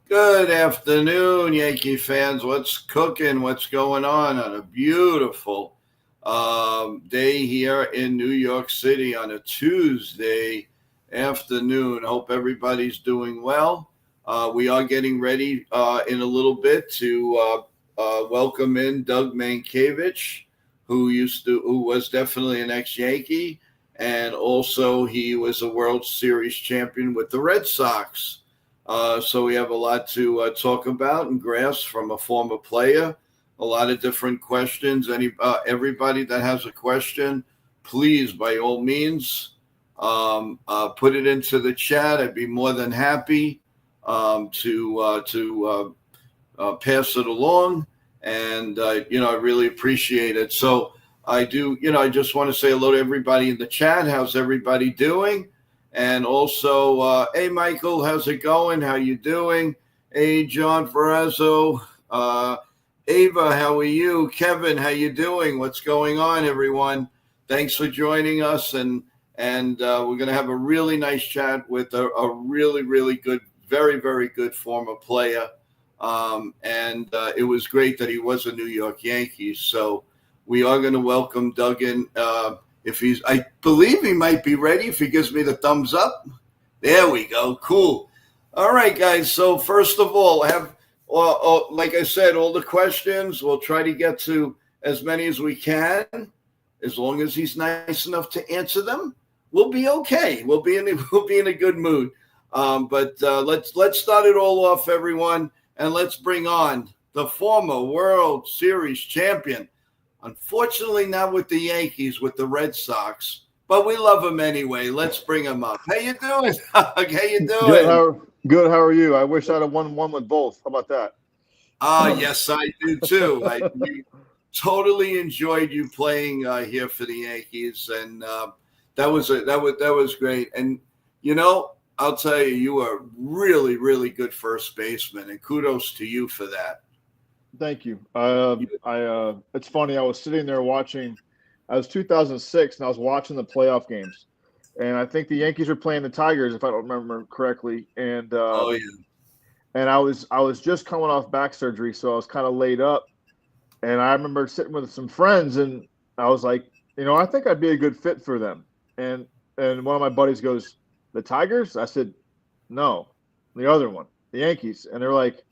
Good afternoon, Yankee fans. What's cooking? What's going on a beautiful day here in New York City on a Tuesday afternoon? Hope everybody's doing well. We are getting ready in a little bit to welcome in Doug Mientkiewicz, who was definitely an ex-Yankee, and also he was a World Series champion with the Red Sox. So we have a lot to talk about and grasp from a former player. A lot of different questions. Everybody that has a question, please, by all means, put it into the chat. I'd be more than happy to pass it along, and I really appreciate it. So I do. I just want to say hello to everybody in the chat. How's everybody doing? And also, hey, Michael, how's it going? How you doing? Hey, John Ferrazzo. Ava, how are you? Kevin, how you doing? What's going on, everyone? Thanks for joining us. And we're going to have a really nice chat with a really, really good, very, very good former player. It was great that he was a New York Yankee. So we are going to welcome Doug in. I believe he might be ready if he gives me the thumbs up. There we go. Cool. All right, guys. So first of all, like I said, all the questions. We'll try to get to as many as we can. As long as he's nice enough to answer them, we'll be okay. We'll be in a good mood. But let's start it all off, everyone, and let's bring on the former World Series champion. Unfortunately, not with the Yankees, with the Red Sox, but we love him anyway. Let's bring him up. How you doing, Doug? How you doing? Good. How are you? I wish I'd have won one with both. How about that? Yes, I do too. We totally enjoyed you playing here for the Yankees, and that was great. And I'll tell you, you are really, really good first baseman, and kudos to you for that. Thank you. It's funny. I was sitting there watching. I was 2006, and I was watching the playoff games, and I think the Yankees were playing the Tigers, if I don't remember correctly. And and I was just coming off back surgery, so I was kind of laid up. And I remember sitting with some friends, and I was like, I think I'd be a good fit for them. And one of my buddies goes, "The Tigers?" I said, "No, the other one, the Yankees." And they're like.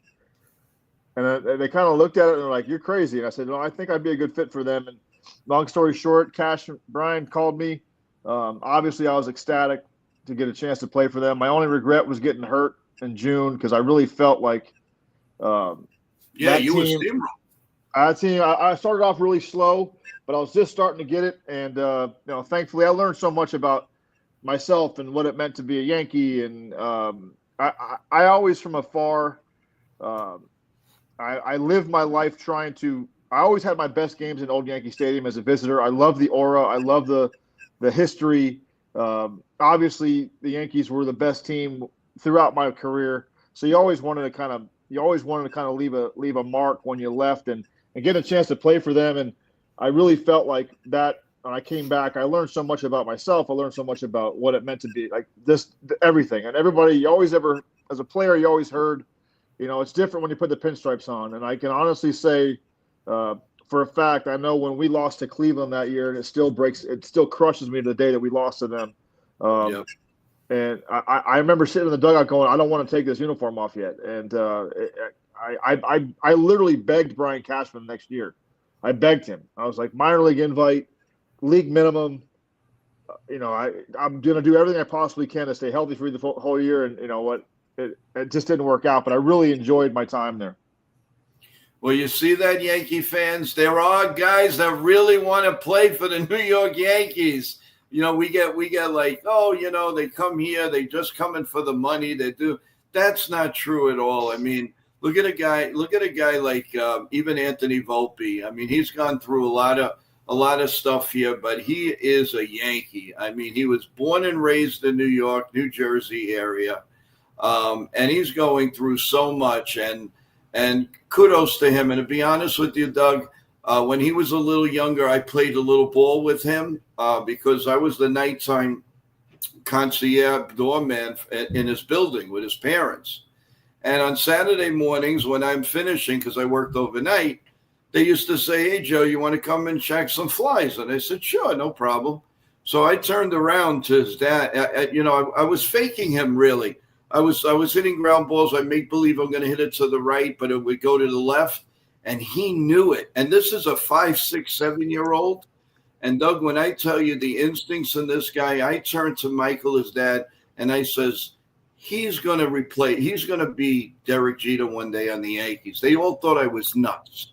And they kind of looked at it and they're like, "You're crazy." And I said, "No, I think I'd be a good fit for them." And long story short, Cash and Brian called me. Obviously, I was ecstatic to get a chance to play for them. My only regret was getting hurt in June because I really felt like you were steamrolled. I started off really slow, but I was just starting to get it. And, thankfully, I learned so much about myself and what it meant to be a Yankee. And I always, from afar, I lived my life trying to – I always had my best games in Old Yankee Stadium as a visitor. I love the aura. I love the history. Obviously, the Yankees were the best team throughout my career. So you always wanted to kind of leave a mark when you left and get a chance to play for them. And I really felt like that when I came back. I learned so much about myself. I learned so much about what it meant to be like this, everything. And everybody, as a player, you always heard – it's different when you put the pinstripes on. And I can honestly say for a fact, I know when we lost to Cleveland that year, and it still crushes me to the day that we lost to them. And I remember sitting in the dugout going, "I don't want to take this uniform off yet." And I literally begged Brian Cashman next year. I begged him. I was like, minor league invite, league minimum. I'm going to do everything I possibly can to stay healthy for the whole year. And you know what? It just didn't work out, but I really enjoyed my time there. Well, you see that, Yankee fans? There are guys that really want to play for the New York Yankees. We get like, they come here, they just come in for the money. They do. That's not true at all. I mean, look at a guy like even Anthony Volpe. I mean, he's gone through a lot of stuff here, but he is a Yankee. I mean, he was born and raised in New York, New Jersey area. And he's going through so much, and kudos to him. And to be honest with you, Doug, when he was a little younger, I played a little ball with him because I was the nighttime concierge doorman in his building with his parents. And on Saturday mornings when I'm finishing, because I worked overnight, they used to say, "Hey, Joe, you want to come and check some flies?" And I said, "Sure, no problem." So I turned around to his dad. I was faking him, really. I was hitting ground balls. I make believe I'm going to hit it to the right, but it would go to the left. And he knew it. And this is a 5, 6, 7-year-old. And Doug, when I tell you the instincts in this guy, I turned to Michael, his dad, and I says, he's going to be Derek Jeter one day on the Yankees. They all thought I was nuts.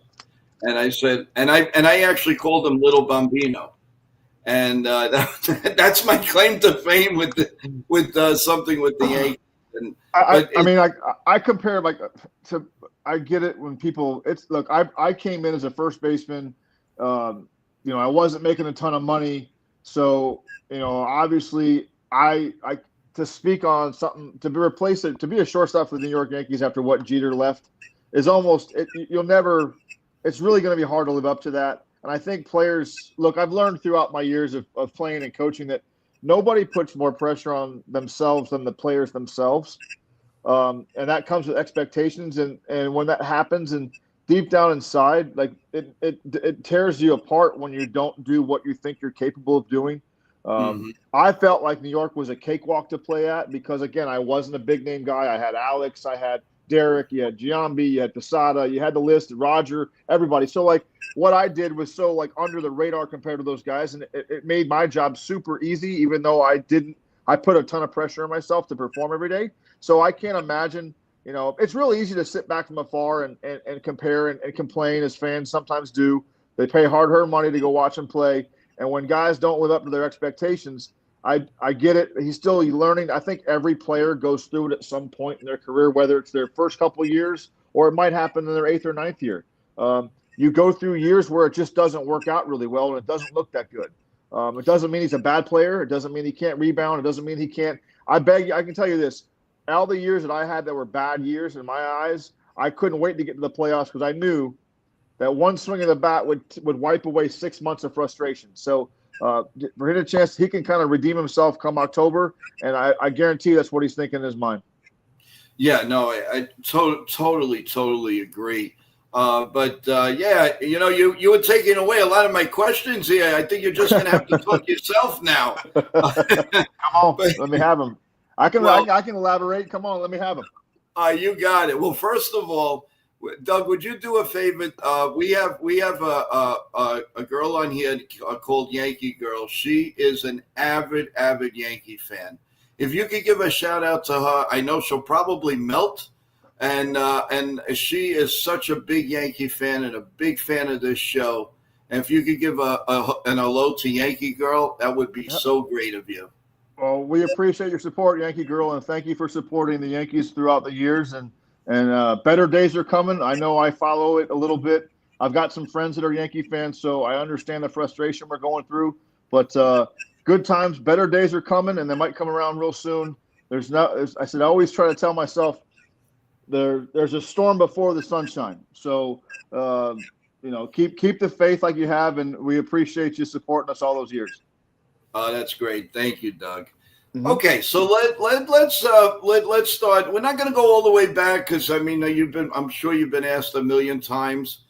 And I said, and I actually called him Little Bambino. And that's my claim to fame with something with the Yankees. And, I compare to. I get it when people. Look. I came in as a first baseman. I wasn't making a ton of money, so obviously I to speak on something to be replaced to be a shortstop for the New York Yankees after what Jeter left is almost you'll never. It's really going to be hard to live up to that. And I think players look. I've learned throughout my years of playing and coaching that nobody puts more pressure on themselves than the players themselves. And that comes with expectations. And when that happens and deep down inside, like it tears you apart when you don't do what you think you're capable of doing. I felt like New York was a cakewalk to play at because, again, I wasn't a big name guy. I had Alex, I had Derek, you had Giambi, you had Posada, you had the list, Roger, everybody. So, like, what I did was so, like, under the radar compared to those guys, and it made my job super easy, even though I put a ton of pressure on myself to perform every day. So I can't imagine, it's really easy to sit back from afar and compare and complain, as fans sometimes do. They pay hard-earned money to go watch them play, and when guys don't live up to their expectations, I get it. He's still learning. I think every player goes through it at some point in their career, whether it's their first couple of years or it might happen in their 8th or 9th year. You go through years where it just doesn't work out really well and it doesn't look that good. It doesn't mean he's a bad player. It doesn't mean he can't rebound. It doesn't mean he can't. I can tell you this. All the years that I had that were bad years in my eyes, I couldn't wait to get to the playoffs because I knew that one swing of the bat would wipe away 6 months of frustration. So for him a chance, he can kind of redeem himself come October, and I guarantee that's what he's thinking in his mind. Yeah, no, I totally agree. Yeah, you were taking away a lot of my questions here. I think you're just going to have to talk yourself now. Come on, let me have him. I can elaborate. Come on, let me have him. You got it. Well, first of all, Doug, would you do a favor? We have a girl on here called Yankee Girl. She is an avid Yankee fan. If you could give a shout out to her, I know she'll probably melt. And she is such a big Yankee fan and a big fan of this show. And if you could give an hello to Yankee Girl, that would be so great of you. Well, we appreciate your support, Yankee Girl, and thank you for supporting the Yankees throughout the years. And better days are coming. I know I follow it a little bit. I've got some friends that are Yankee fans, so I understand the frustration we're going through. But good times, better days are coming, and they might come around real soon. I always try to tell myself there's a storm before the sunshine. So keep the faith like you have, and we appreciate you supporting us all those years. Oh, that's great. Thank you, Doug. Mm-hmm. Okay, so let's start. We're not going to go all the way back because I'm sure you've been asked a million times.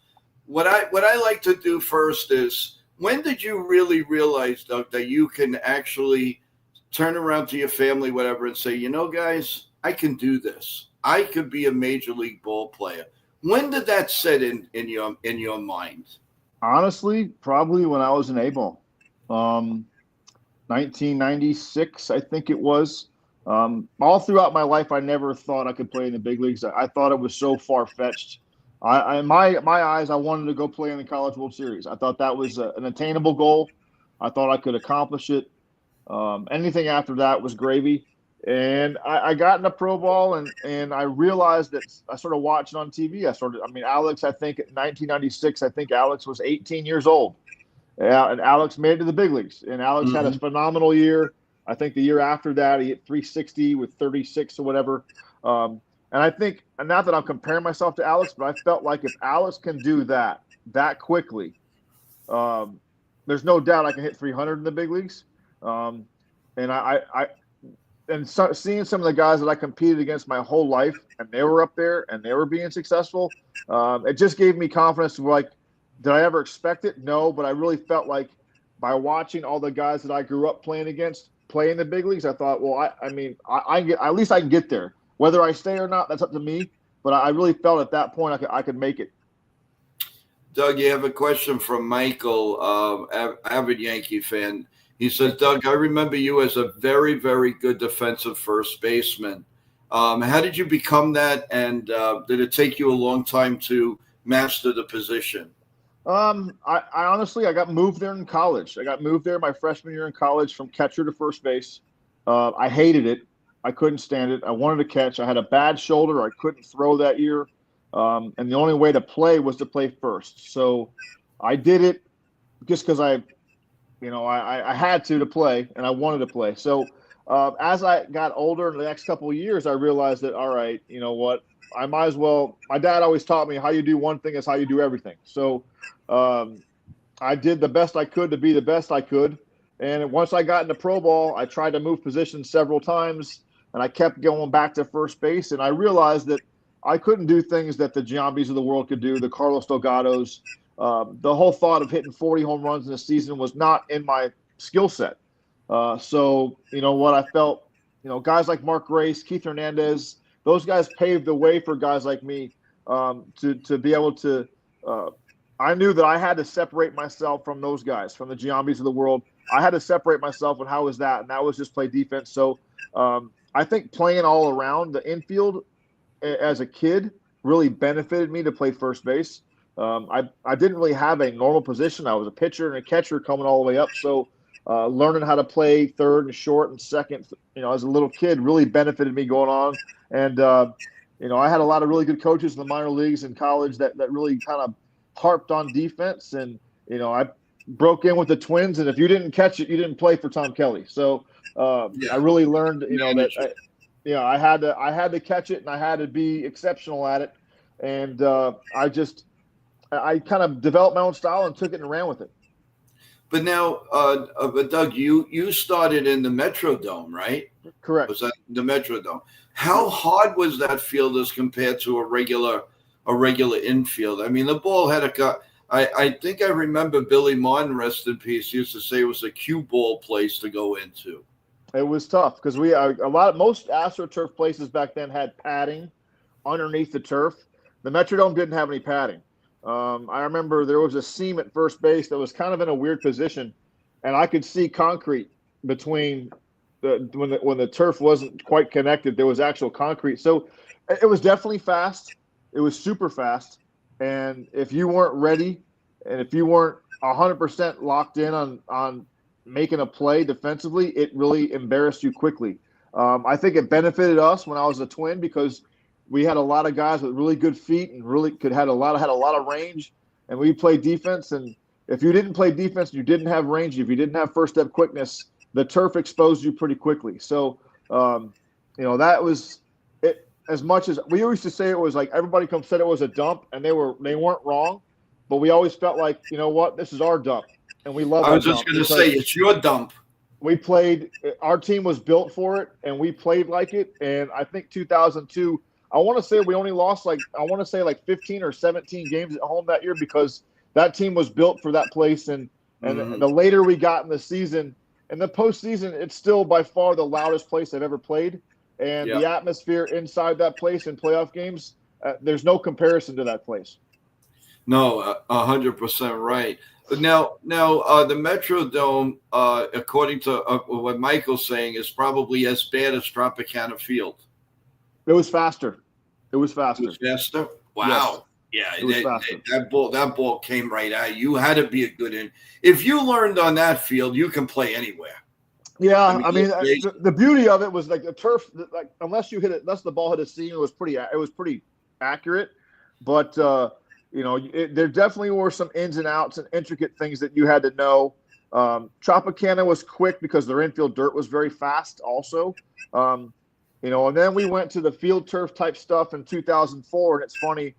What I like to do first is, when did you really realize, Doug, that you can actually turn around to your family, whatever, and say, guys, I can do this. I could be a major league ball player. When did that set in your mind? Honestly, probably when I was in A-ball. 1996, I think it was. All throughout my life, I never thought I could play in the big leagues. I thought it was so far-fetched. In my eyes, I wanted to go play in the College World Series. I thought that was an attainable goal. I thought I could accomplish it. Anything after that was gravy. And I got into pro ball, and I realized that I started watching on TV. Alex, I think in 1996, Alex was 18 years old. And Alex made it to the big leagues. And Alex had a phenomenal year. I think the year after that, he hit 360 with 36 or whatever. And I think, and not that I'm comparing myself to Alex, but I felt like if Alex can do that quickly, there's no doubt I can hit 300 in the big leagues. And seeing some of the guys that I competed against my whole life, and they were up there and they were being successful, it just gave me confidence. Like, did I ever expect it? No, but I really felt like by watching all the guys that I grew up playing against play in the big leagues, I thought, well, I get, at least I can get there. Whether I stay or not, that's up to me. But I really felt at that point I could make it. Doug, you have a question from Michael, avid Yankee fan. He says, Doug, I remember you as a very, very good defensive first baseman. How did you become that, and did it take you a long time to master the position? I honestly, I got moved there in college. I got moved there my freshman year in college from catcher to first base. I hated it. I couldn't stand it. I wanted to catch. I had a bad shoulder. I couldn't throw that year. And the only way to play was to play first. So I did it just because I had to play, and I wanted to play. So as I got older in the next couple of years, I realized that, all right, you know what, I might as well. My dad always taught me how you do one thing is how you do everything. So I did the best I could to be the best I could. And once I got into pro ball, I tried to move positions several times, and I kept going back to first base. And I realized that I couldn't do things that the Giambis of the world could do, the Carlos Delgados. The whole thought of hitting 40 home runs in a season was not in my skill set. So, you know what, I felt, guys like Mark Grace, Keith Hernandez, those guys paved the way for guys like me to be able to I knew that I had to separate myself from those guys, from the Giambis of the world. I had to separate myself, and how was that? And that was just play defense. So I think playing all around the infield as a kid really benefited me to play first base. I didn't really have a normal position. I was a pitcher and a catcher coming all the way up. So learning how to play third and short and second, as a little kid really benefited me going on. And, I had a lot of really good coaches in the minor leagues and college that really kind of harped on defense. And, I broke in with the Twins, and if you didn't catch it, you didn't play for Tom Kelly. So I really learned, I had to catch it, and I had to be exceptional at it. And I kind of developed my own style and took it and ran with it. But now, Doug, you started in the Metrodome, right? Correct. Was that the Metrodome? How hard was that field as compared to a regular infield? I mean, the ball had I think I remember Billy Martin, rest in peace, used to say it was a cue ball place to go into. It was tough because most AstroTurf places back then had padding underneath the turf. The Metrodome didn't have any padding. I remember there was a seam at first base that was kind of in a weird position, and I could see concrete between when the turf wasn't quite connected. There was actual concrete, so it was definitely fast. It was super fast, and if you weren't ready, and if you weren't 100% locked in on making a play defensively, it really embarrassed you quickly. I think it benefited us when I was a Twin because we had a lot of guys with really good feet and really had a lot of range, and we played defense. And if you didn't play defense, you didn't have range. If you didn't have first step quickness, the turf exposed you pretty quickly. So, that was it. As much as we used to say it was like everybody said it was a dump, and they weren't wrong, but we always felt like, this is our dump, and we love. I was just going to say it's your dump. We played. Our team was built for it, and we played like it. And I think 2002. I want to say we only lost 15 or 17 games at home that year because that team was built for that place. And the later we got in the season, in the postseason, it's still by far the loudest place I've ever played. And the atmosphere inside that place in playoff games, there's no comparison to that place. No, 100% right. Now, the Metrodome, according to what Michael's saying, is probably as bad as Tropicana Field. It was faster. It was faster. Wow. Yes. Yeah, that ball came right at you. You had to be a good in. If you learned on that field, you can play anywhere. Yeah, the beauty of it was like the turf. Like unless the ball hit a seam, it was pretty accurate. But there definitely were some ins and outs and intricate things that you had to know. Tropicana was quick because their infield dirt was very fast, also. And then we went to the field turf type stuff in 2004. And it's funny,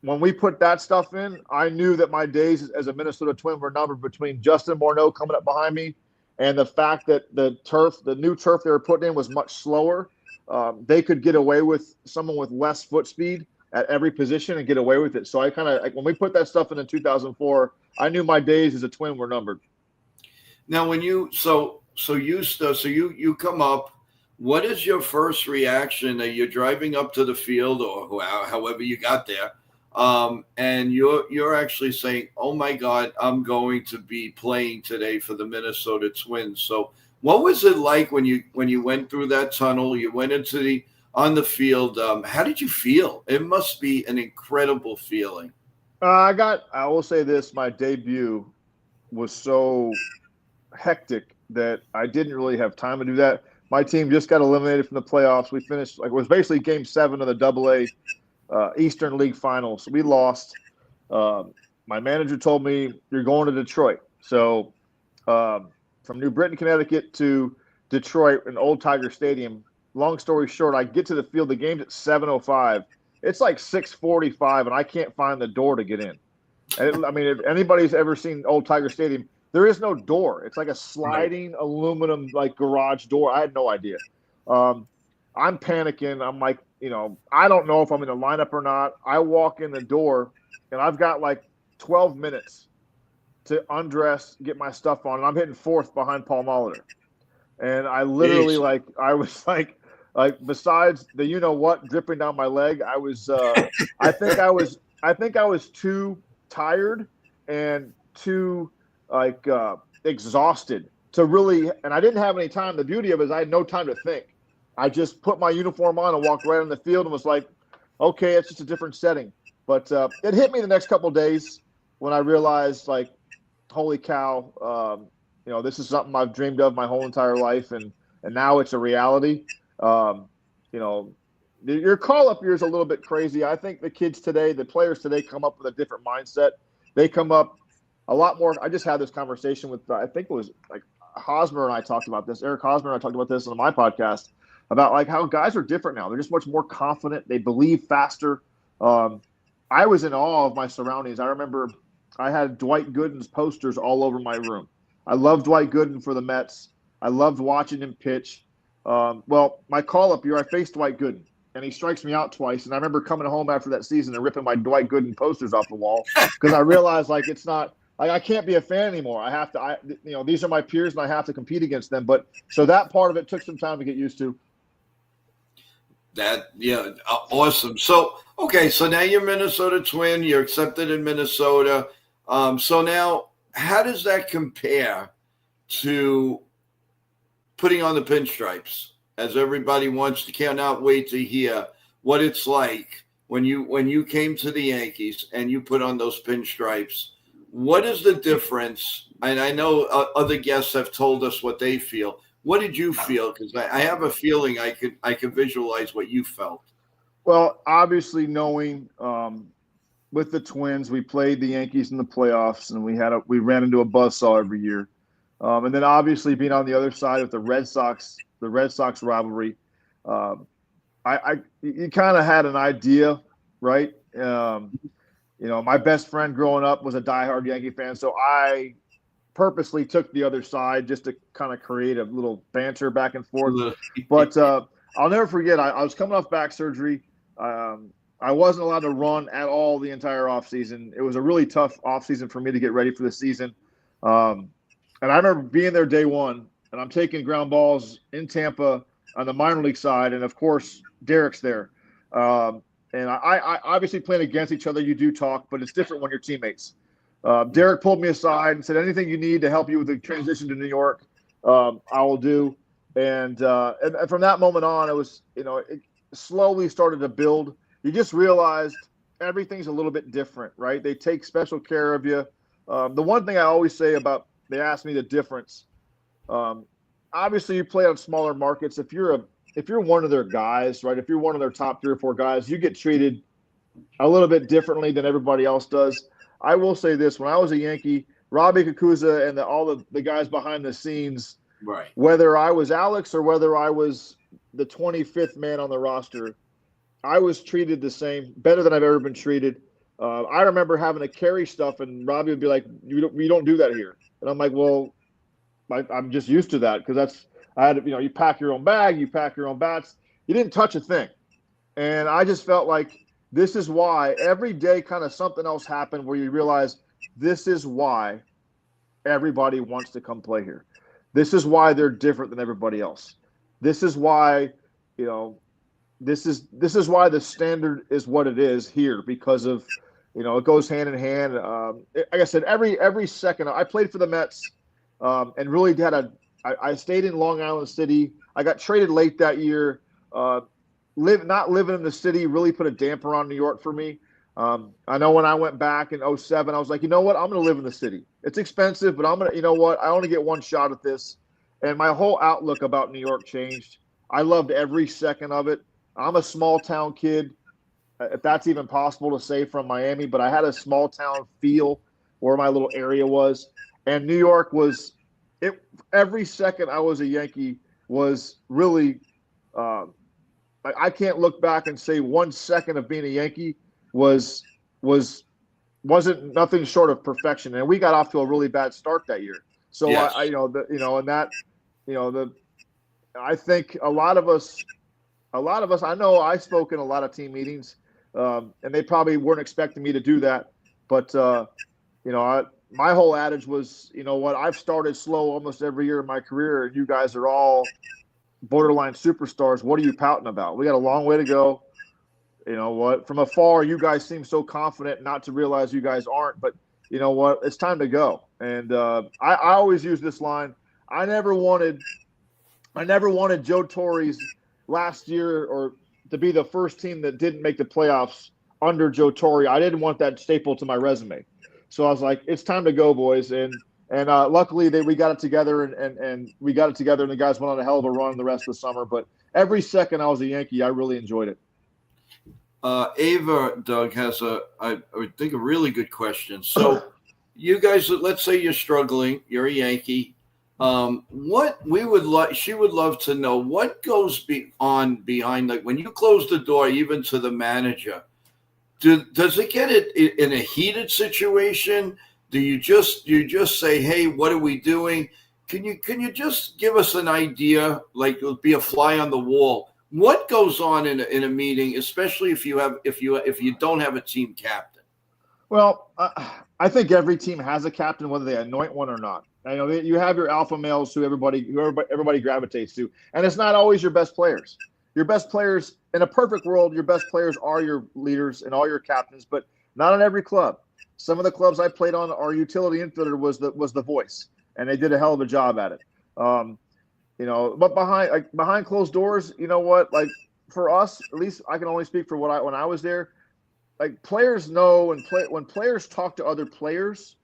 when we put that stuff in, I knew that my days as a Minnesota Twin were numbered between Justin Morneau coming up behind me and the fact that the new turf they were putting in was much slower, they could get away with someone with less foot speed at every position and get away with it. So I kind of like when we put that stuff in 2004, I knew my days as a Twin were numbered. Now, when you you come up, what is your first reaction? You're driving up to the field, or however you got there, and you're actually saying, "Oh my God, I'm going to be playing today for the Minnesota Twins." So, what was it like when you went through that tunnel? You went into on the field. How did you feel? It must be an incredible feeling. I will say this: my debut was so hectic that I didn't really have time to do that. My team just got eliminated from the playoffs. We finished it was basically Game 7 of the AA Eastern League Finals. We lost. My manager told me you're going to Detroit. So from New Britain, Connecticut to Detroit in Old Tiger Stadium. Long story short, I get to the field. The game's at 7:05. It's like 6:45, and I can't find the door to get in. And if anybody's ever seen Old Tiger Stadium, there is no door. It's like a sliding aluminum garage door. I had no idea. I'm panicking. I'm like, I don't know if I'm in the lineup or not. I walk in the door, and I've got 12 minutes to undress, get my stuff on, and I'm hitting fourth behind Paul Molitor. And I literally I was besides the dripping down my leg, I was I think I was too tired and too exhausted to really, and I didn't have any time. The beauty of it is I had no time to think. I just put my uniform on and walked right on the field and was like, okay, it's just a different setting. But it hit me the next couple of days when I realized holy cow, this is something I've dreamed of my whole entire life, and now it's a reality. Your call-up year is a little bit crazy. I think the kids today, the players today, come up with a different mindset. They come up a lot more. I just had this conversation with, I think it was Hosmer and I talked about this. Eric Hosmer and I talked about this on my podcast about how guys are different now. They're just much more confident. They believe faster. I was in awe of my surroundings. I remember I had Dwight Gooden's posters all over my room. I loved Dwight Gooden for the Mets. I loved watching him pitch. My call-up year, I faced Dwight Gooden, and he strikes me out twice. And I remember coming home after that season and ripping my Dwight Gooden posters off the wall because I realized it's not I can't be a fan anymore. I have to. These are my peers, and I have to compete against them. But so that part of it took some time to get used to. Awesome. So now you're Minnesota Twin. You're accepted in Minnesota. So now, how does that compare to putting on the pinstripes? As everybody cannot wait to hear what it's like when you came to the Yankees and you put on those pinstripes. What is the difference? And I know other guests have told us what they feel. What did you feel? Because I have a feeling I could visualize what you felt. Well, obviously knowing with the Twins, we played the Yankees in the playoffs, and we ran into a buzzsaw every year. And then obviously being on the other side with the Red Sox rivalry, you kind of had an idea, right? My best friend growing up was a diehard Yankee fan, so I purposely took the other side just to kind of create a little banter back and forth. But I'll never forget, I was coming off back surgery. I wasn't allowed to run at all the entire offseason. It was a really tough offseason for me to get ready for the season. And I remember being there day one, and I'm taking ground balls in Tampa on the minor league side, and, of course, Derek's there. And I obviously playing against each other, you do talk, but it's different when you're teammates. Derek pulled me aside and said, anything you need to help you with the transition to New York, I will do. And from that moment on, it was, it slowly started to build. You just realized everything's a little bit different, right? They take special care of you. The one thing I always say about, they ask me the difference. Obviously, you play on smaller markets. If you're one of their guys, right? If you're one of their top 3 or 4 guys, you get treated a little bit differently than everybody else does. I will say this: when I was a Yankee, Robbie Kakuza and all the guys behind the scenes, right? Whether I was Alex or whether I was the 25th man on the roster, I was treated the same, better than I've ever been treated. I remember having to carry stuff, and Robbie would be like, "We don't do that here," and I'm like, "Well, I'm just used to that because I had, you pack your own bag, you pack your own bats. You didn't touch a thing. And I just felt like this is why every day kind of something else happened where you realize this is why everybody wants to come play here. This is why they're different than everybody else. This is why, you know, this is why the standard is what it is here because of, it goes hand in hand. Like I said, every second I played for the Mets, and really I stayed in Long Island City. I got traded late that year. Not living in the city really put a damper on New York for me. I know when I went back in 2007, I was like, you know what? I'm going to live in the city. It's expensive, but I'm going to, you know what? I only get one shot at this. And my whole outlook about New York changed. I loved every second of it. I'm a small town kid, if that's even possible to say from Miami, but I had a small town feel where my little area was. And New York was it. Every second I was a Yankee was really, I can't look back and say 1 second of being a Yankee wasn't nothing short of perfection. And we got off to a really bad start that year. So Yes. I think a lot of us, I know I spoke in a lot of team meetings, and they probably weren't expecting me to do that. But, my whole adage was, you know what, I've started slow almost every year in my career, and you guys are all borderline superstars. What are you pouting about? We got a long way to go. You know what? From afar, you guys seem so confident not to realize you guys aren't. But you know what? It's time to go. And I always use this line. I never wanted Joe Torre's last year or to be the first team that didn't make the playoffs under Joe Torre. I didn't want that staple to my resume. So I was like, it's time to go, boys. And luckily we got it together and we got it together and the guys went on a hell of a run the rest of the summer. But every second I was a Yankee, I really enjoyed it. Ava, Doug, has I would think a really good question. So you guys, let's say you're struggling, you're a Yankee. She would love to know what goes behind, like when you close the door, even to the manager, does it get it in a heated situation? Do you just say, hey, what are we doing? Can you just give us an idea, like it'll be a fly on the wall? What goes on in a meeting, especially if you don't have a team captain? Well, I think every team has a captain, whether they anoint one or not. I know you have your alpha males who everybody gravitates to, and it's not always your best players. Your best players in a perfect world, your best players are your leaders and all your captains, but not on every club. Some of the clubs I played on, our utility infielder was the voice, and they did a hell of a job at it. But behind closed doors, you know what? Like for us, at least I can only speak for when I was there. Like players know when players talk to other players,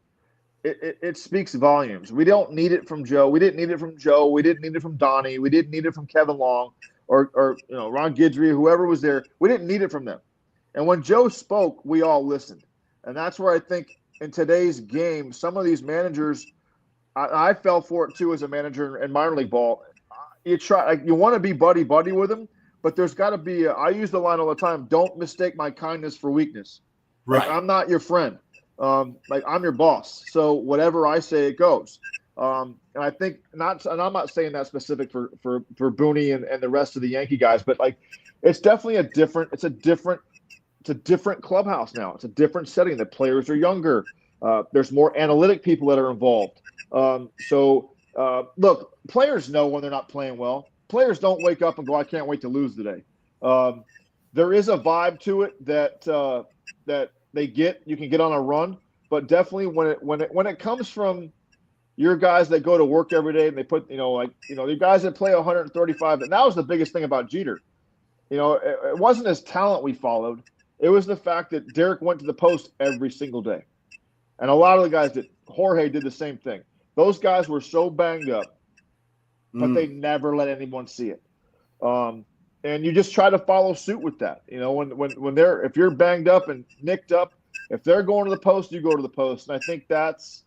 it speaks volumes. We don't need it from Joe. We didn't need it from Joe. We didn't need it from Donnie. We didn't need it from Kevin Long or Ron Guidry, whoever was there. We didn't need it from them. And when Joe spoke, we all listened. And that's where I think in today's game, some of these managers, I fell for it too as a manager in minor league ball. You want to be buddy with them, but there's got to be. I use the line all the time: "Don't mistake my kindness for weakness." Right. Like, I'm not your friend. Like I'm your boss. So whatever I say, it goes. And I think not. And I'm not saying that specific for Booney and the rest of the Yankee guys, but like it's definitely a different clubhouse now. It's a different setting. The players are younger. There's more analytic people that are involved. Look, players know when they're not playing well. Players don't wake up and go, I can't wait to lose today. There is a vibe to it that they get. You can get on a run, but definitely when it comes from your guys that go to work every day and they put, the guys that play 135, and that was the biggest thing about Jeter. It wasn't his talent we followed. It was the fact that Derek went to the post every single day. And a lot of the guys did. Jorge did the same thing. Those guys were so banged up, but they never let anyone see it. And you just try to follow suit with that. If you're banged up and nicked up, if they're going to the post, you go to the post. And I think that's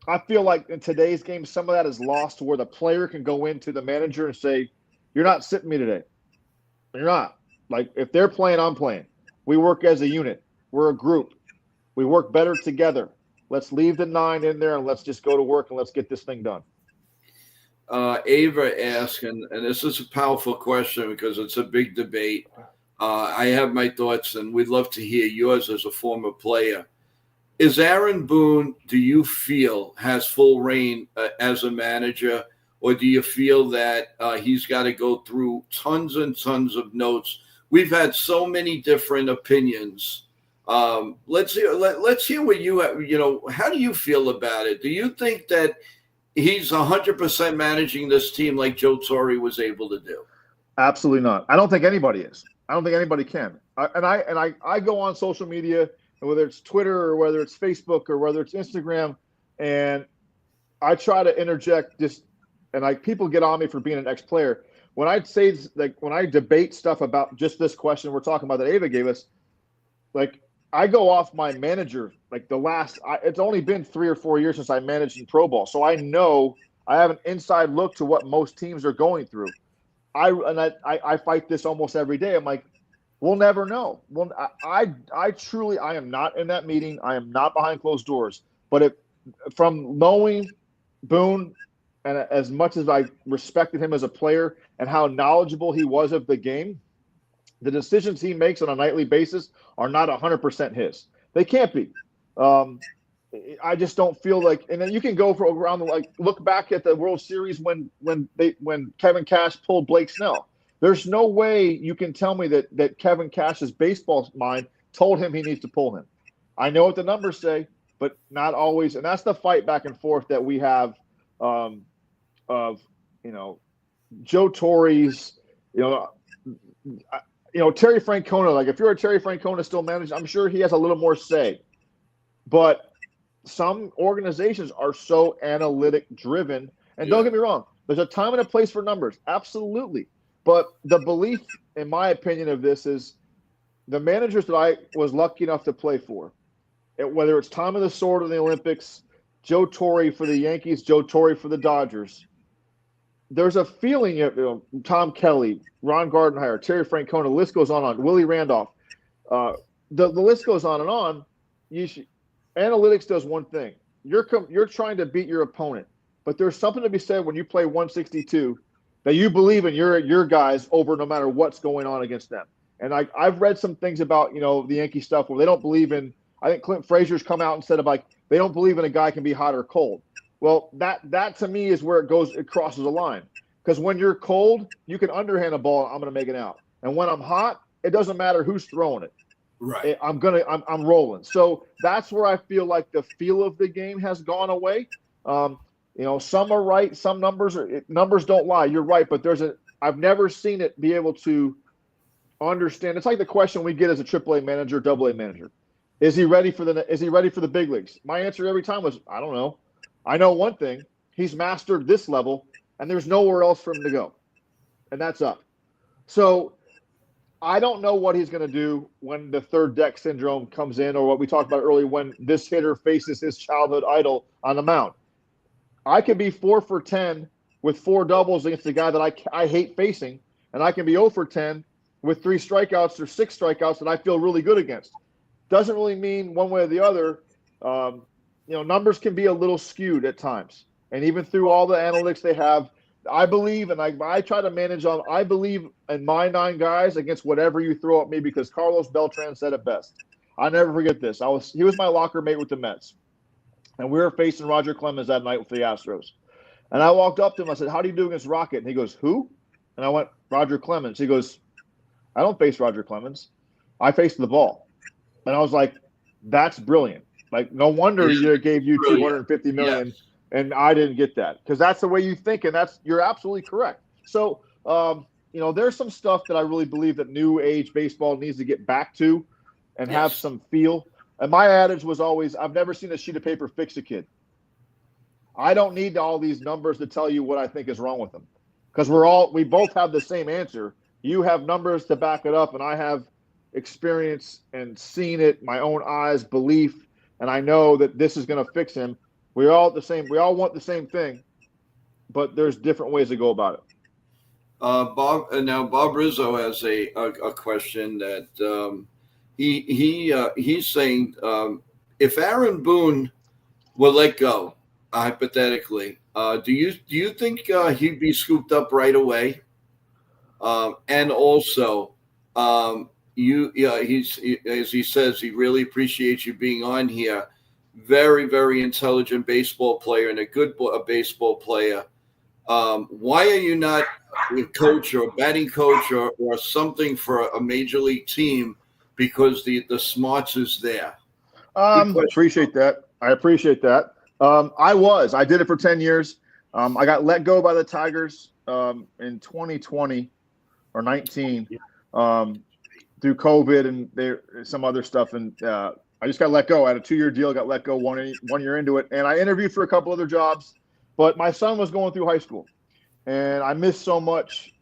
I feel like in today's game, some of that is lost to where the player can go into the manager and say, you're not sitting me today. You're not. Like, if they're playing, I'm playing. We work as a unit. We're a group. We work better together. Let's leave the 9 in there and let's just go to work and let's get this thing done. Ava asked, and this is a powerful question because it's a big debate. I have my thoughts, and we'd love to hear yours as a former player. Is Aaron Boone, do you feel, has full reign as a manager, or do you feel that he's got to go through tons and tons of notes? We've had so many different opinions. Let's hear what you have. How do you feel about it? Do you think that he's 100% managing this team like Joe Torre was able to do? Absolutely not. I don't think anybody is. I don't think anybody can. I go on social media, whether it's Twitter or whether it's Facebook or whether it's Instagram, and I try to interject people get on me for being an ex-player. When I say, when I debate stuff about just this question we're talking about that Ava gave us, I go off my manager, it's only been 3 or 4 years since I managed in pro ball. So I know I have an inside look to what most teams are going through. I fight this almost every day. I'm like, we'll never know. Well, I truly am not in that meeting. I am not behind closed doors. But from knowing Boone, and as much as I respected him as a player and how knowledgeable he was of the game, the decisions he makes on a nightly basis are not 100% his. They can't be. I just don't feel like, and then you can go around look back at the World Series when Kevin Cash pulled Blake Snell. There's no way you can tell me that Kevin Cash's baseball mind told him he needs to pull him. I know what the numbers say, but not always. And that's the fight back and forth that we have of Joe Torre's, Terry Francona. If you're a Terry Francona still manager, I'm sure he has a little more say. But some organizations are so analytic driven, and don't get me wrong, there's a time and a place for numbers, absolutely. But the belief, in my opinion, of this is the managers that I was lucky enough to play for, whether it's Tom of the Sword in the Olympics, Joe Torre for the Yankees, Joe Torre for the Dodgers. There's a feeling, Tom Kelly, Ron Gardenhire, Terry Francona, the list goes on. Willie Randolph. The list goes on and on. Analytics does one thing. You're trying to beat your opponent, but there's something to be said when you play 162 that you believe in your guys over no matter what's going on against them. And I've read some things about, the Yankee stuff where they don't believe in, I think Clint Frazier's come out and said they don't believe in a guy can be hot or cold. Well, that to me is where it crosses a line. Because when you're cold, you can underhand a ball, I'm going to make it out. And when I'm hot, it doesn't matter who's throwing it. Right. I'm rolling. So that's where I feel like the feel of the game has gone away. Some are right, some numbers don't lie. You're right, but I've never seen it be able to understand. It's like the question we get as a AAA manager, AA manager. Is he ready for the big leagues? My answer every time was, I don't know. I know one thing. He's mastered this level, and there's nowhere else for him to go. And that's up. So I don't know what he's going to do when the third deck syndrome comes in, or what we talked about earlier, when this hitter faces his childhood idol on the mound. I can be 4 for 10 with 4 doubles against the guy that I hate facing, and I can be 0 for 10 with 3 strikeouts or 6 strikeouts that I feel really good against. Doesn't really mean one way or the other. Numbers can be a little skewed at times. And even through all the analytics they have, I believe, and I try to manage on, I believe in my 9 guys against whatever you throw at me, because Carlos Beltran said it best. I'll never forget this. He was my locker mate with the Mets. And we were facing Roger Clemens that night with the Astros. And I walked up to him. I said, how do you do against Rocket? And he goes, who? And I went, Roger Clemens. He goes, I don't face Roger Clemens. I face the ball. And I was like, that's brilliant. No wonder he gave you $250 million. Yes. And I didn't get that, because that's the way you think, and you're absolutely correct. So, there's some stuff that I really believe that new age baseball needs to get back to and have some feel. And my adage was always, I've never seen a sheet of paper fix a kid. I don't need all these numbers to tell you what I think is wrong with them, because we both have the same answer. You have numbers to back it up, and I have experience and seen it, my own eyes, belief, and I know that this is going to fix him. We're all the same. We all want the same thing, but there's different ways to go about it. Bob Rizzo has a question that he's saying, if Aaron Boone let go, hypothetically, do you think he'd be scooped up right away? And also, as he says, he really appreciates you being on here. Very, very intelligent baseball player and a good baseball player. Why are you not a coach or a batting coach or something for a major league team? Because the smarts is there. Appreciate that. I appreciate that. I did it for 10 years. I got let go by the Tigers in 2020 or 19 through COVID and some other stuff. And I just got let go. I had a 2-year deal, got let go one year into it. And I interviewed for a couple other jobs, but my son was going through high school. And I missed so much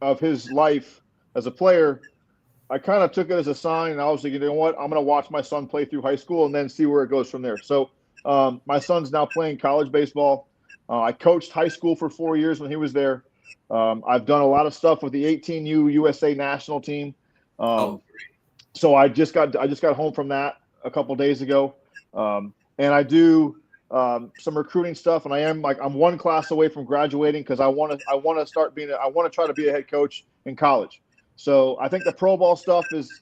of his life as a player. I kind of took it as a sign, and I was thinking, you know what? I'm going to watch my son play through high school and then see where it goes from there. So my son's now playing college baseball. I coached high school for 4 years when he was there. I've done a lot of stuff with the 18U USA national team. So I just got home from that a couple days ago, and I do some recruiting stuff. And I'm one class away from graduating because I want to try to be a head coach in college. So I think the pro ball stuff is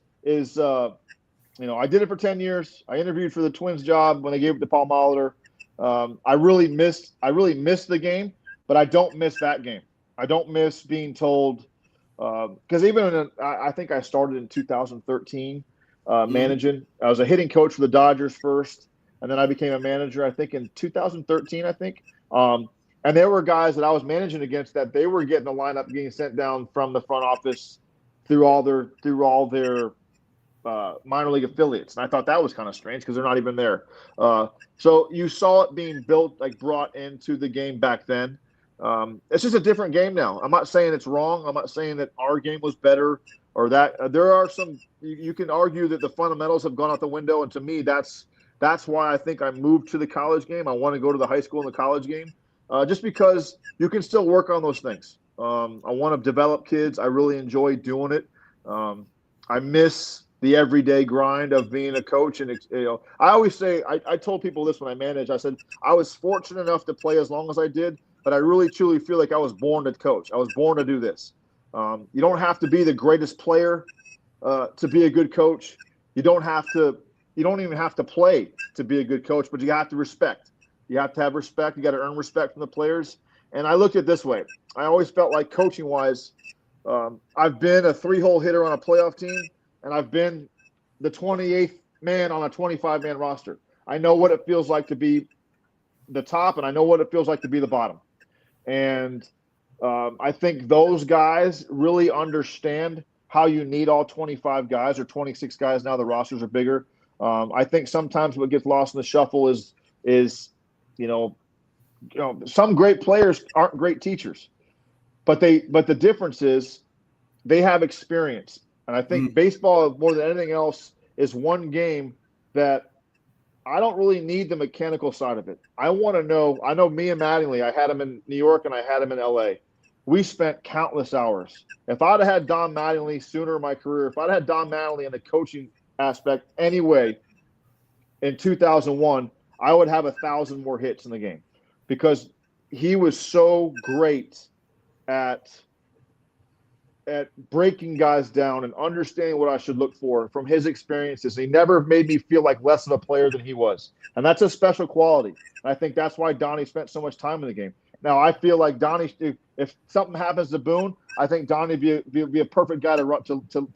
I did it for 10 years. I interviewed for the Twins job when they gave it to Paul Molitor. I really missed the game, but I don't miss that game. I don't miss being told because I think I started in 2013 managing. I was a hitting coach for the Dodgers first, and then I became a manager. I think in 2013. And there were guys that I was managing against that they were getting the lineup getting sent down from the front office through all their minor league affiliates. And I thought that was kind of strange because they're not even there. So you saw it being brought into the game back then. It's just a different game now. I'm not saying it's wrong. I'm not saying that our game was better or that there are some, you can argue that the fundamentals have gone out the window. And to me, that's why I think I moved to the college game. I want to go to the high school and the college game just because you can still work on those things. I want to develop kids. I really enjoy doing it. I miss the everyday grind of being a coach. And, I always say, I told people this when I managed, I said, I was fortunate enough to play as long as I did, but I really truly feel like I was born to coach. I was born to do this. You don't have to be the greatest player to be a good coach. You don't even have to play to be a good coach, but you have to respect. You have to have respect. You got to earn respect from the players. And I looked at it this way. I always felt like coaching-wise, I've been a 3-hole hitter on a playoff team, and I've been the 28th man on a 25-man roster. I know what it feels like to be the top, and I know what it feels like to be the bottom. And I think those guys really understand how you need all 25 guys or 26 guys now. The rosters are bigger. I think sometimes what gets lost in the shuffle is some great players aren't great teachers, but the difference is they have experience. And I think baseball, more than anything else, is one game that I don't really need the mechanical side of it. I want to know. I know me and Mattingly, I had him in New York and I had him in LA. We spent countless hours. If I'd have had Don Mattingly sooner in my career, if I'd had Don Mattingly in the coaching aspect anyway in 2001, I would have 1,000 more hits in the game because he was so great at breaking guys down and understanding what I should look for from his experiences. He never made me feel like less of a player than he was. And that's a special quality. And I think that's why Donnie spent so much time in the game. Now, I feel like Donnie, if something happens to Boone, I think Donnie would be a perfect guy to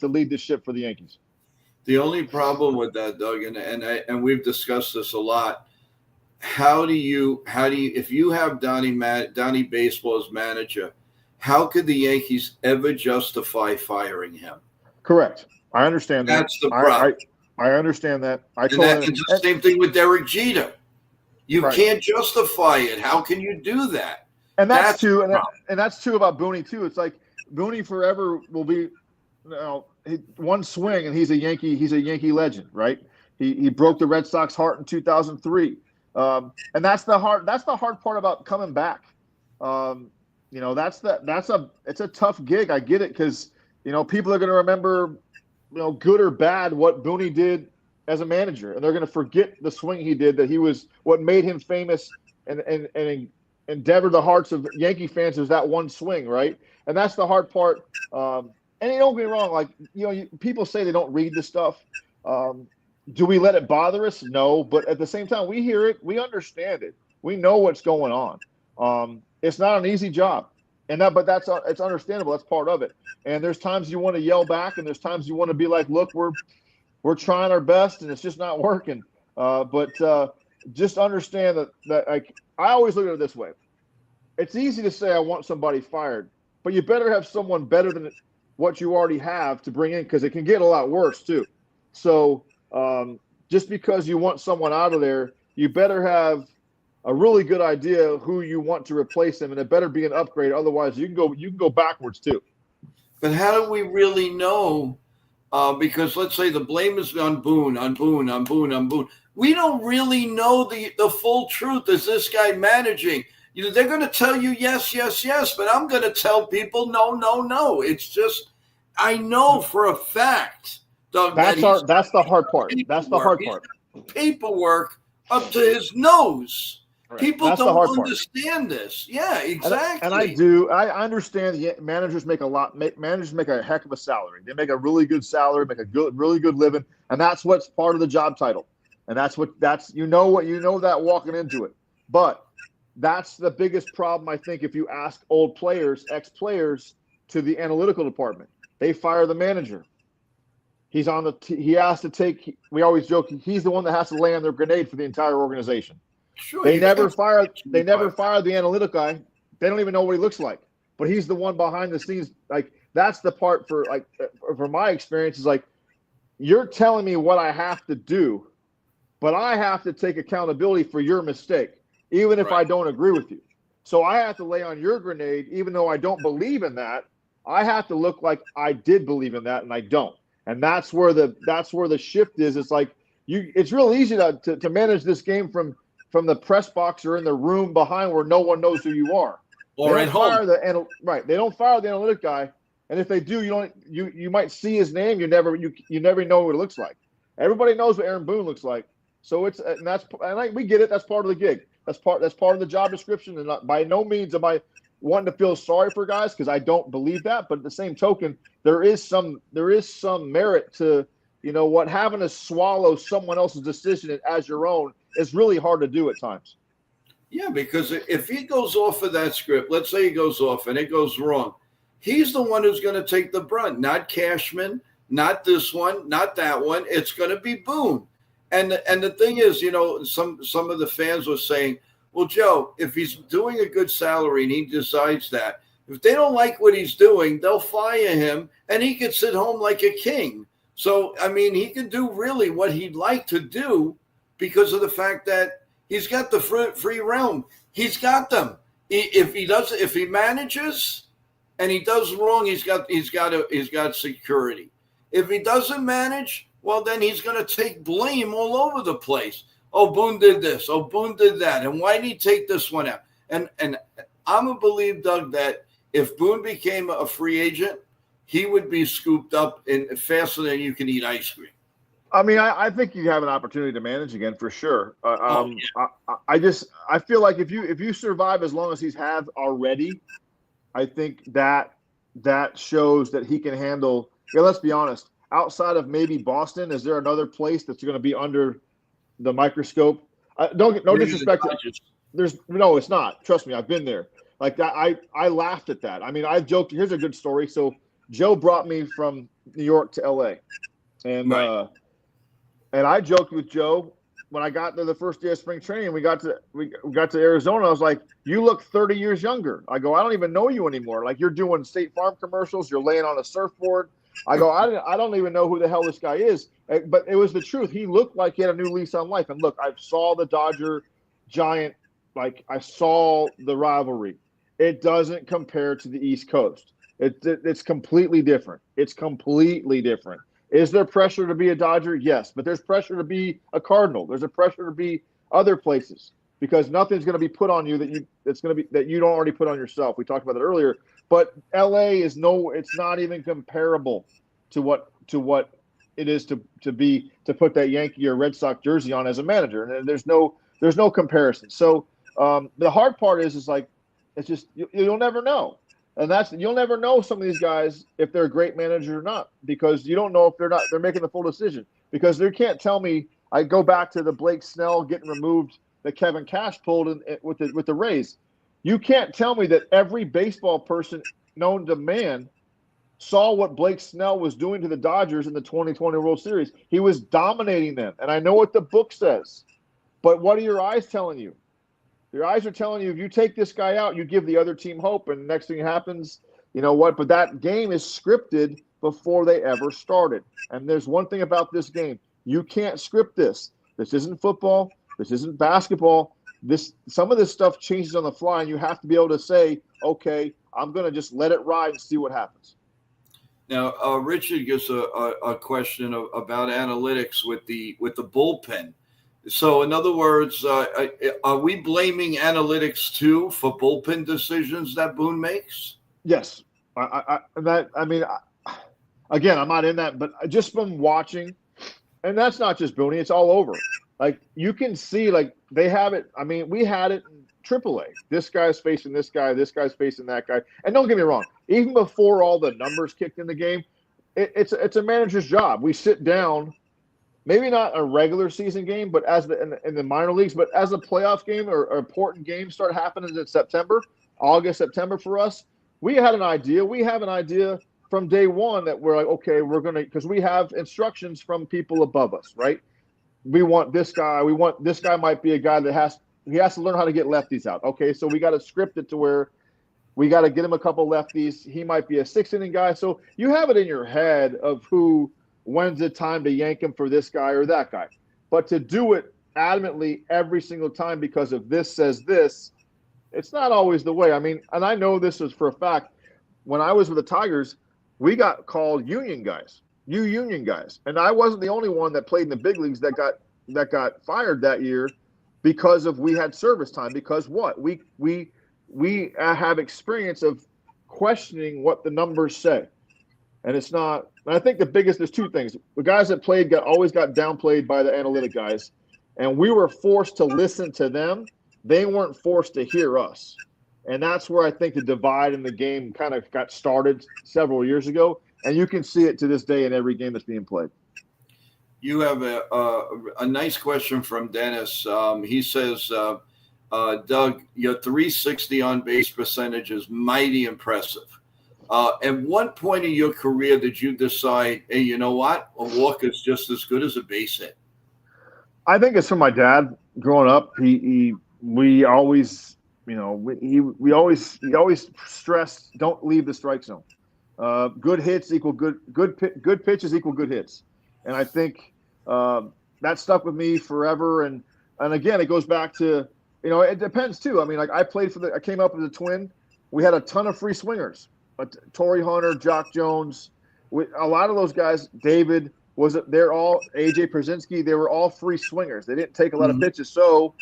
lead this ship for the Yankees. The only problem with that, Doug, and we've discussed this a lot, how do you if you have Donnie Baseball as manager, how could the Yankees ever justify firing him? Correct. I understand that. That's the problem. I understand that. It's the same thing with Derek Jeter. You can't justify it. How can you do that? And that's true. And that's true about Booney too. It's like Booney forever will be, one swing and he's a Yankee. He's a Yankee legend, right? He broke the Red Sox heart in 2003, and that's the hard part about coming back. It's a tough gig. I get it because people are going to remember, good or bad, what Booney did as a manager, and they're going to forget the swing he did, that he was what made him famous and endeavored the hearts of Yankee fans is that one swing, right? And that's the hard part. And don't get me wrong, like, people say they don't read this stuff. Do we let it bother us? No, but at the same time, we hear it, we understand it, we know what's going on. It's not an easy job, but it's understandable. That's part of it. And there's times you want to yell back, and there's times you want to be like, look, we're trying our best, and it's just not working. But just understand that like, I always look at it this way. It's easy to say I want somebody fired, but you better have someone better than what you already have to bring in, because it can get a lot worse too. So just because you want someone out of there, you better have a really good idea who you want to replace them, and it better be an upgrade. Otherwise, you can go backwards too. But how do we really know? Because let's say the blame is on Boone. We don't really know the full truth. Is this guy managing? They're going to tell you yes, but I'm going to tell people no. It's just, I know for a fact, Doug, that's the hard part. That's the hard part. Paperwork up to his nose. Right. People don't understand this. Yeah, exactly. And I do. I understand managers make a heck of a salary. They make a really good salary, make a really good living, and that's what's part of the job title. And that's that walking into it. But that's the biggest problem, I think, if you ask old players, ex-players, to the analytical department. They fire the manager. He has to take. We always joke, he's the one that has to lay on their grenade for the entire organization. Sure, they never fire the analytic guy. They don't even know what he looks like, but he's the one behind the scenes. Like, that's the part for my experience is like, you're telling me what I have to do, but I have to take accountability for your mistake, even if I don't agree with you. So I have to lay on your grenade, even though I don't believe in that. I have to look like I did believe in that, and I don't. And that's where the shift is. It's like it's real easy to manage this game from the press box or in the room behind where no one knows who you are. Or at home. They don't fire the analytic guy, and if they do, you might see his name. You never know what it looks like. Everybody knows what Aaron Boone looks like. So we get it. That's part of the gig. That's part of the job description. And by no means am I wanting to feel sorry for guys, because I don't believe that. But at the same token, there is some merit to having to swallow someone else's decision as your own is really hard to do at times. Yeah, because if he goes off of that script, let's say he goes off and it goes wrong, he's the one who's going to take the brunt, not Cashman, not this one, not that one. It's going to be Boone. And the thing is, some of the fans were saying, well, Joe, if he's doing a good salary and he decides that, if they don't like what he's doing, they'll fire him and he can sit home like a king. So, I mean, he can do really what he'd like to do because of the fact that he's got the free realm. He's got them. If he manages and he does wrong, he's got security. If he doesn't manage, well, then he's going to take blame all over the place. Oh, Boone did this. Oh, Boone did that. And why did he take this one out? And I'm a believer, Doug, that if Boone became a free agent, he would be scooped up faster than you can eat ice cream. I mean, I think you have an opportunity to manage again for sure. I feel like if you survive as long as he's had already, I think that shows that he can handle. Yeah, let's be honest. Outside of maybe Boston, is there another place that's going to be under the microscope? No disrespect. It's not. Trust me, I've been there. Like that, I laughed at that. I mean, I've joked. Here's a good story. So Joe brought me from New York to LA, and I joked with Joe when I got there the first day of spring training. We got to Arizona. I was like, "You look 30 years younger." I go, "I don't even know you anymore. Like, you're doing State Farm commercials. You're laying on a surfboard." I go, I don't even know who the hell this guy is. But it was the truth. He looked like he had a new lease on life. And look, I saw the Dodger Giant, like I saw the rivalry. It doesn't compare to the East Coast. It's completely different. It's completely different. Is there pressure to be a Dodger? Yes, but there's pressure to be a Cardinal. There's a pressure to be other places because nothing's going to be put on you that you don't already put on yourself. We talked about that earlier. But LA it's not even comparable to what it is to put that Yankee or Red Sox jersey on as a manager, and there's no comparison. So the hard part is like it's just you'll never know, and you'll never know some of these guys if they're a great manager or not, because you don't know if they're making the full decision, because they can't tell me. I go back to the Blake Snell getting removed that Kevin Cash pulled with the Rays. You can't tell me that every baseball person known to man saw what Blake Snell was doing to the Dodgers in the 2020 World Series. He was dominating them, and I know what the book says, but what are your eyes telling you? Your eyes are telling you if you take this guy out, you give the other team hope, and next thing happens, you know what? But that game is scripted before they ever started. And there's one thing about this game. You can't script this. This isn't football. This isn't basketball. Some of this stuff changes on the fly, and you have to be able to say, okay, I'm going to just let it ride and see what happens. Now, Richard gives a question about analytics with the bullpen. So, in other words, are we blaming analytics too for bullpen decisions that Boone makes? Yes. Again, I'm not in that, but just from watching, and that's not just Boone, it's all over. Like, you can see, like, they have it. I mean, we had it in AAA. This guy's facing this guy. This guy's facing that guy. And don't get me wrong, even before all the numbers kicked in the game, it's a manager's job. We sit down, maybe not a regular season game, but in the minor leagues, but as a playoff game or important games start happening in August, September for us, we had an idea. We have an idea from day one that we're like, okay, we're going to, because we have instructions from people above us, right? We want this guy. This guy might be a guy that has to learn how to get lefties out. Okay, so we got to script it to where we got to get him a couple lefties. He might be a 6-inning guy. So you have it in your head of when's the time to yank him for this guy or that guy. But to do it adamantly every single time because of this says this, it's not always the way. I mean, and I know this is for a fact. When I was with the Tigers, we got called union guys. You union guys. And I wasn't the only one that played in the big leagues that got fired that year because we had service time. Because what? We have experience of questioning what the numbers say. And it's not – and I think there's two things. The guys that played always got downplayed by the analytic guys, and we were forced to listen to them. They weren't forced to hear us. And that's where I think the divide in the game kind of got started several years ago. And you can see it to this day in every game that's being played. You have a nice question from Dennis. He says, Doug, your 360 on-base percentage is mighty impressive. At what point in your career did you decide, hey, you know what? A walk is just as good as a base hit? I think it's from my dad growing up. We always stressed, don't leave the strike zone. Good hits equal good pitches equal good hits. And I think that stuck with me forever. And again, it goes back to, it depends too. I mean, like I came up as a Twin. We had a ton of free swingers. Torrey Hunter, Jock Jones, a lot of those guys, David, they're all AJ Przinsky, they were all free swingers. They didn't take a lot of pitches. So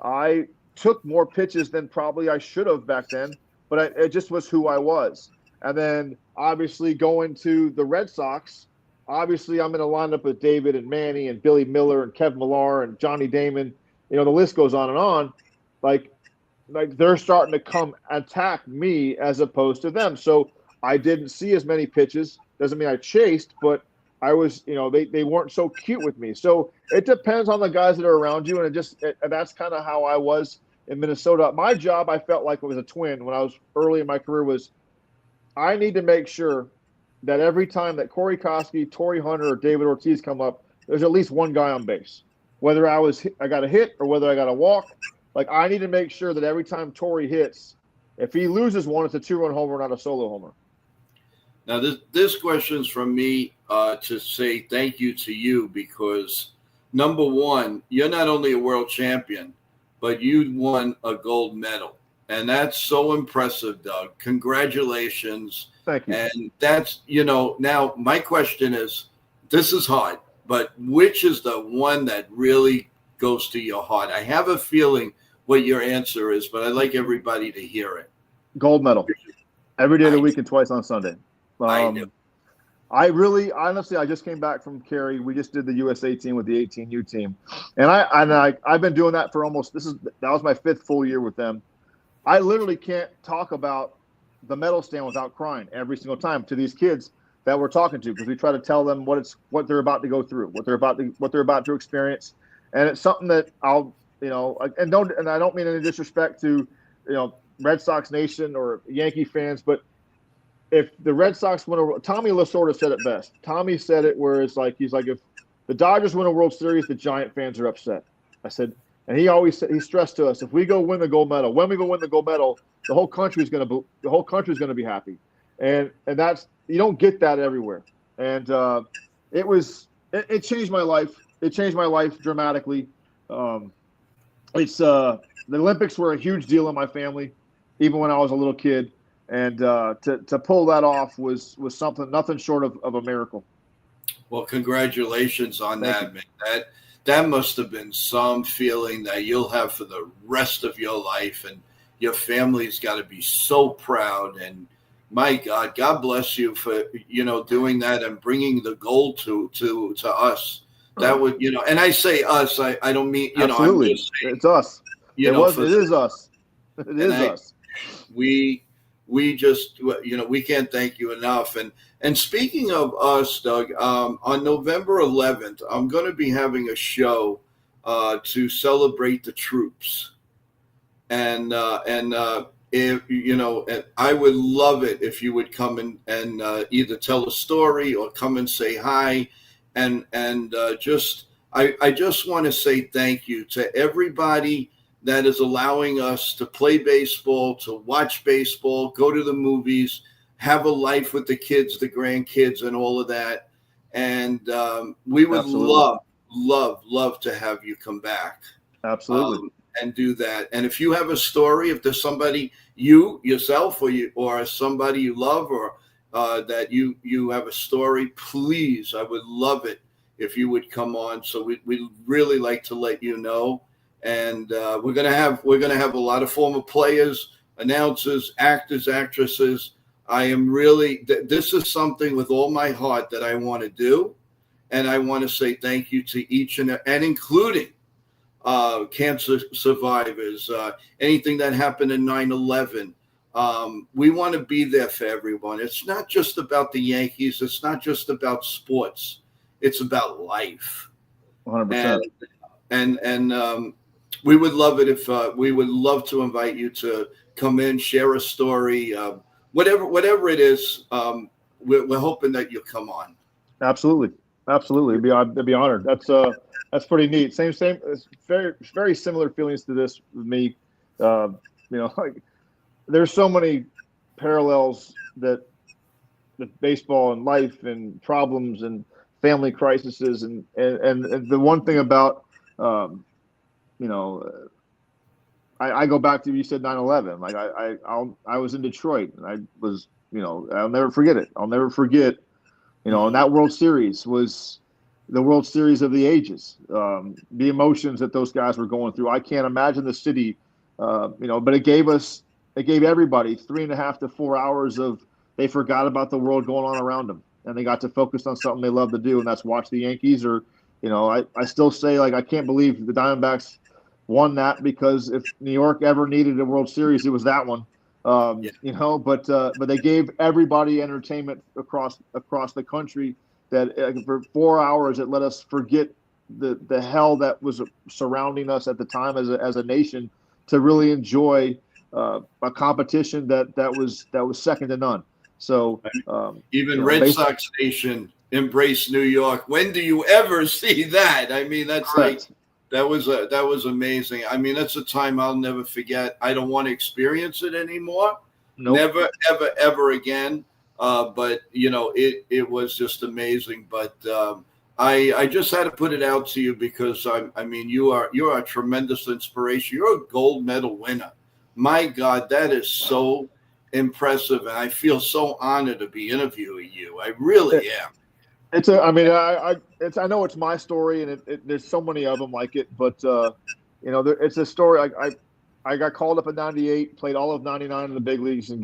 I took more pitches than probably I should have back then, but it just was who I was. And then obviously going to the Red Sox, obviously I'm in a lineup with David and Manny and Billy Miller and Kevin Millar and Johnny Damon. The list goes on and on. Like they're starting to come attack me as opposed to them. So I didn't see as many pitches. Doesn't mean I chased, but I was, they weren't so cute with me. So it depends on the guys that are around you. And that's kind of how I was in Minnesota. My job, I felt like it was a Twin when I was early in my career, was I need to make sure that every time that Corey Kosky, Torrey Hunter, or David Ortiz come up, there's at least one guy on base. Whether I got a hit or whether I got a walk, like I need to make sure that every time Torrey hits, if he loses one, it's a 2-run homer, not a solo homer. Now, this question's from me to say thank you to you because, number one, you're not only a world champion, but you won a gold medal. And that's so impressive, Doug. Congratulations. Thank you. And that's, now my question is, this is hard, but which is the one that really goes to your heart? I have a feeling what your answer is, but I'd like everybody to hear it. Gold medal. Every day of the week and twice on Sunday. I knew. Honestly, I just came back from Cary. We just did the USA team with the 18U team, and I've been doing that for that was my 5th full year with them. I literally can't talk about the medal stand without crying every single time to these kids that we're talking to, because we try to tell them what they're about to go through, what they're about to experience, and it's something that and I don't mean any disrespect to Red Sox Nation or Yankee fans, but if the Red Sox win Tommy Lasorda said it best. Tommy said it where it's like, he's like, if the Dodgers win a World Series, the Giant fans are upset. I said, and he stressed to us, if we go win the gold medal, when we go win the gold medal, the whole country's going to be happy, and that's, you don't get that everywhere, and it changed my life. It changed my life dramatically. The Olympics were a huge deal in my family, even when I was a little kid. And to pull that off was something, nothing short of a miracle. Well, congratulations on Thank that, man. That must have been some feeling that you'll have for the rest of your life, and your family's got to be so proud. And my God bless you for doing that and bringing the gold to us. That would and I say us, I don't mean Absolutely. I'm just saying, it's us. It is us. It is us. We just we can't thank you enough. And speaking of us, Doug, on November 11th, I'm going to be having a show to celebrate the troops, and if and I would love it if you would come and either tell a story or come and say hi, and just I just want to say thank you to everybody that is allowing us to play baseball, to watch baseball, go to the movies, have a life with the kids, the grandkids, and all of that. And we would Absolutely. love to have you come back. Absolutely. And do that. And if you have a story, if there's somebody yourself or somebody you love, or that you have a story, please, I would love it if you would come on. So we'd really like to let you know. And we're gonna have a lot of former players, announcers, actors, actresses. I am really this is something with all my heart that I want to do, and I want to say thank you to each and including cancer survivors, anything that happened in 9/11. We want to be there for everyone. It's not just about the Yankees. It's not just about sports. It's about life. 100%. And we would love it if we would love to invite you to come in, share a story, whatever it is. We're hoping that you'll come on. Absolutely. I'd be honored. That's pretty neat. Same. It's very similar feelings to this with me. Like there's so many parallels that baseball and life and problems and family crises and the one thing about I go back to, you said 9/11. Like I was in Detroit, and I was, I'll never forget it. I'll never forget, and that World Series was the World Series of the ages. The emotions that those guys were going through, I can't imagine the city, but it gave everybody 3.5 to 4 hours of, they forgot about the world going on around them, and they got to focus on something they love to do, and that's watch the Yankees. Or, I still say, like, I can't believe the Diamondbacks won that, because if New York ever needed a World Series, it was that one. But they gave everybody entertainment across the country, that for 4 hours it let us forget the hell that was surrounding us at the time as a nation, to really enjoy a competition that was second to none. So even Red Sox Nation embrace New York. When do you ever see that? I mean, that's correct. That was amazing. I mean, that's a time I'll never forget. I don't want to experience it anymore. Nope. Never, ever again. But it was just amazing. But I just had to put it out to you, because I mean, you're a tremendous inspiration. You're a gold medal winner. My God, that is so impressive, and I feel so honored to be interviewing you. I really am. I know it's my story, and there's so many of them like it, but it's a story. I got called up in '98, played all of '99 in the big leagues, and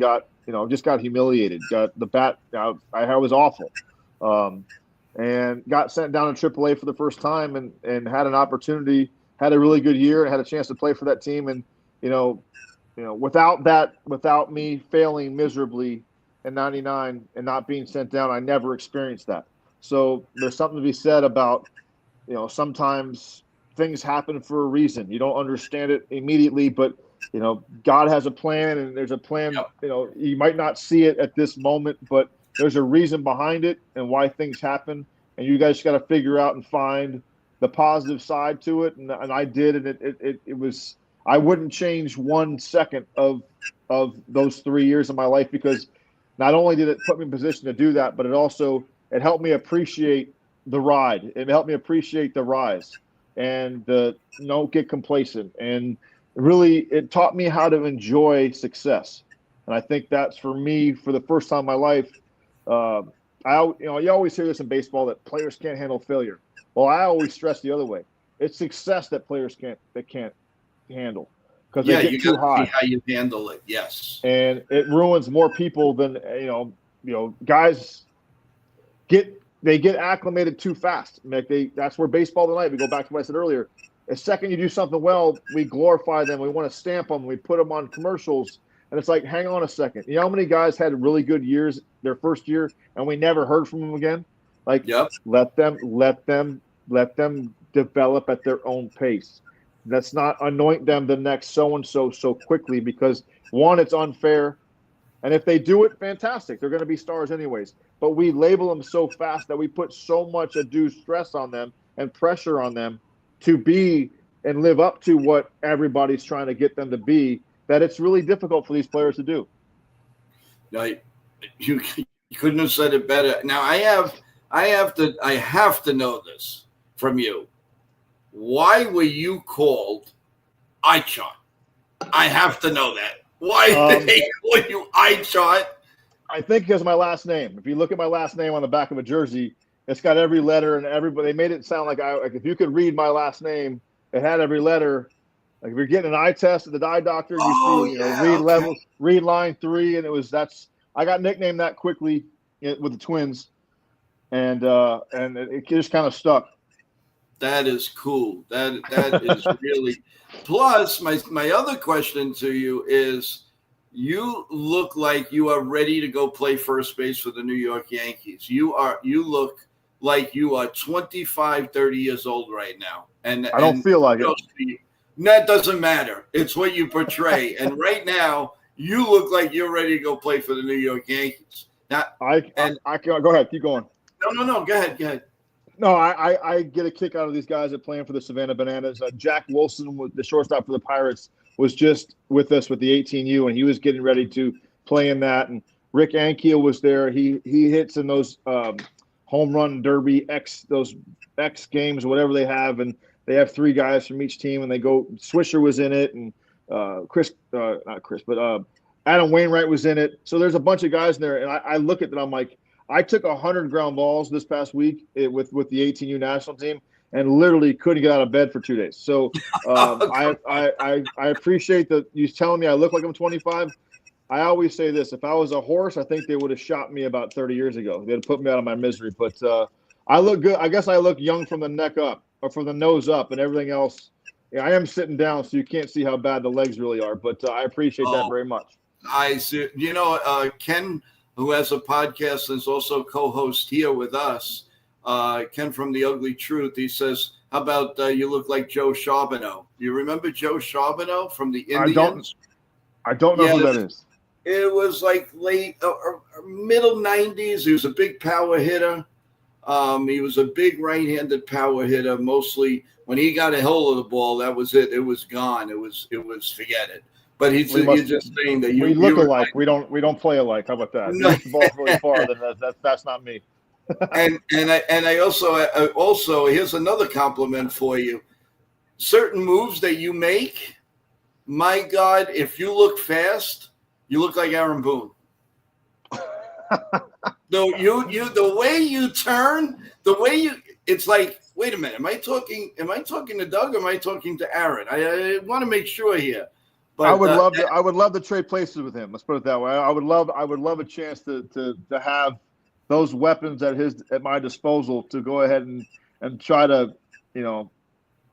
just got humiliated. Got the bat. I was awful. and got sent down to AAA for the first time and had an opportunity, had a really good year, and had a chance to play for that team. And without me failing miserably in '99 and not being sent down, I never experienced that. So there's something to be said about, sometimes things happen for a reason. You don't understand it immediately, but God has a plan, and there's a plan. Yep. You might not see it at this moment, but there's a reason behind it and why things happen. And you guys got to figure out and find the positive side to it. And I did, and it was. I wouldn't change 1 second of those 3 years of my life, because not only did it put me in position to do that, but it helped me appreciate the ride. It helped me appreciate the rise, and don't get complacent. And really, it taught me how to enjoy success. And I think that's, for me, for the first time in my life. You always hear this in baseball, that players can't handle failure. Well, I always stress the other way. It's success that players can't handle, because they get too high. See how you handle it, yes. And it ruins more people than guys get acclimated too fast. That's where baseball tonight. We go back to what I said earlier. The second you do something well, we glorify them. We want to stamp them. We put them on commercials. And it's like, hang on a second. You know how many guys had really good years their first year, and we never heard from them again? Like, yep. let them develop at their own pace. Let's not anoint them the next so-and-so so quickly, because, one, it's unfair. And if they do it, fantastic. They're going to be stars anyways. But we label them so fast that we put so much undue stress on them and pressure on them to be and live up to what everybody's trying to get them to be, that it's really difficult for these players to do. You couldn't have said it better. Now, I have to know this from you. Why were you called iChart? I have to know that. Why did they call you iChart? I think because of my last name. If you look at my last name on the back of a jersey, it's got every letter, and everybody. They made it sound like if you could read my last name, it had every letter. Like, if you're getting an eye test at the eye doctor, read line 3, and I got nicknamed that quickly with the Twins, and it just kind of stuck. That is cool. That is really. Plus, my other question to you is, you look like you are ready to go play first base for the New York Yankees. You look like you are 25, 30 years old right now. And I don't feel like it. That doesn't matter. It's what you portray. And right now, you look like you're ready to go play for the New York Yankees. Now, I can go ahead. Keep going. No. Go ahead. No, I get a kick out of these guys that are playing for the Savannah Bananas. Jack Wilson, the shortstop for the Pirates, was just with us with the 18U, and he was getting ready to play in that. And Rick Yankee was there. He hits in those home run derby those X games, whatever they have, and they have 3 guys from each team, and they go. Swisher was in it, and Adam Wainwright was in it. So there's a bunch of guys in there, and I look at that. I'm like, I took 100 ground balls this past week with the 18U national team, and literally couldn't get out of bed for 2 days. So I appreciate that you telling me I look like I'm 25. I always say this: if I was a horse, I think they would have shot me about 30 years ago. They'd have put me out of my misery. But I look good. I guess I look young from the neck up, or from the nose up, and everything else. Yeah, I am sitting down, so you can't see how bad the legs really are. But I appreciate that very much. I see. Ken, who has a podcast and is also co-host here with us, Ken from The Ugly Truth, he says, how about you look like Joe Charbonneau? Do you remember Joe Charbonneau from the Indians? I don't know who that is. It was like late middle 90s. He was a big power hitter. He was a big right-handed power hitter. Mostly when he got a hold of the ball, that was it. It was gone. It was forget it. But you're just saying that we look alike. We don't play alike. How about that? No. You hit the ball really far, then that's not me. and I also here's another compliment for you. Certain moves that you make, my God, if you look fast, you look like Aaron Boone. The way you turn, it's like, wait a minute, am I talking to Doug or am I talking to Aaron? I want to make sure here. But I would love to trade places with him. Let's put it that way. I would love a chance to have those weapons at my disposal to go ahead and try to,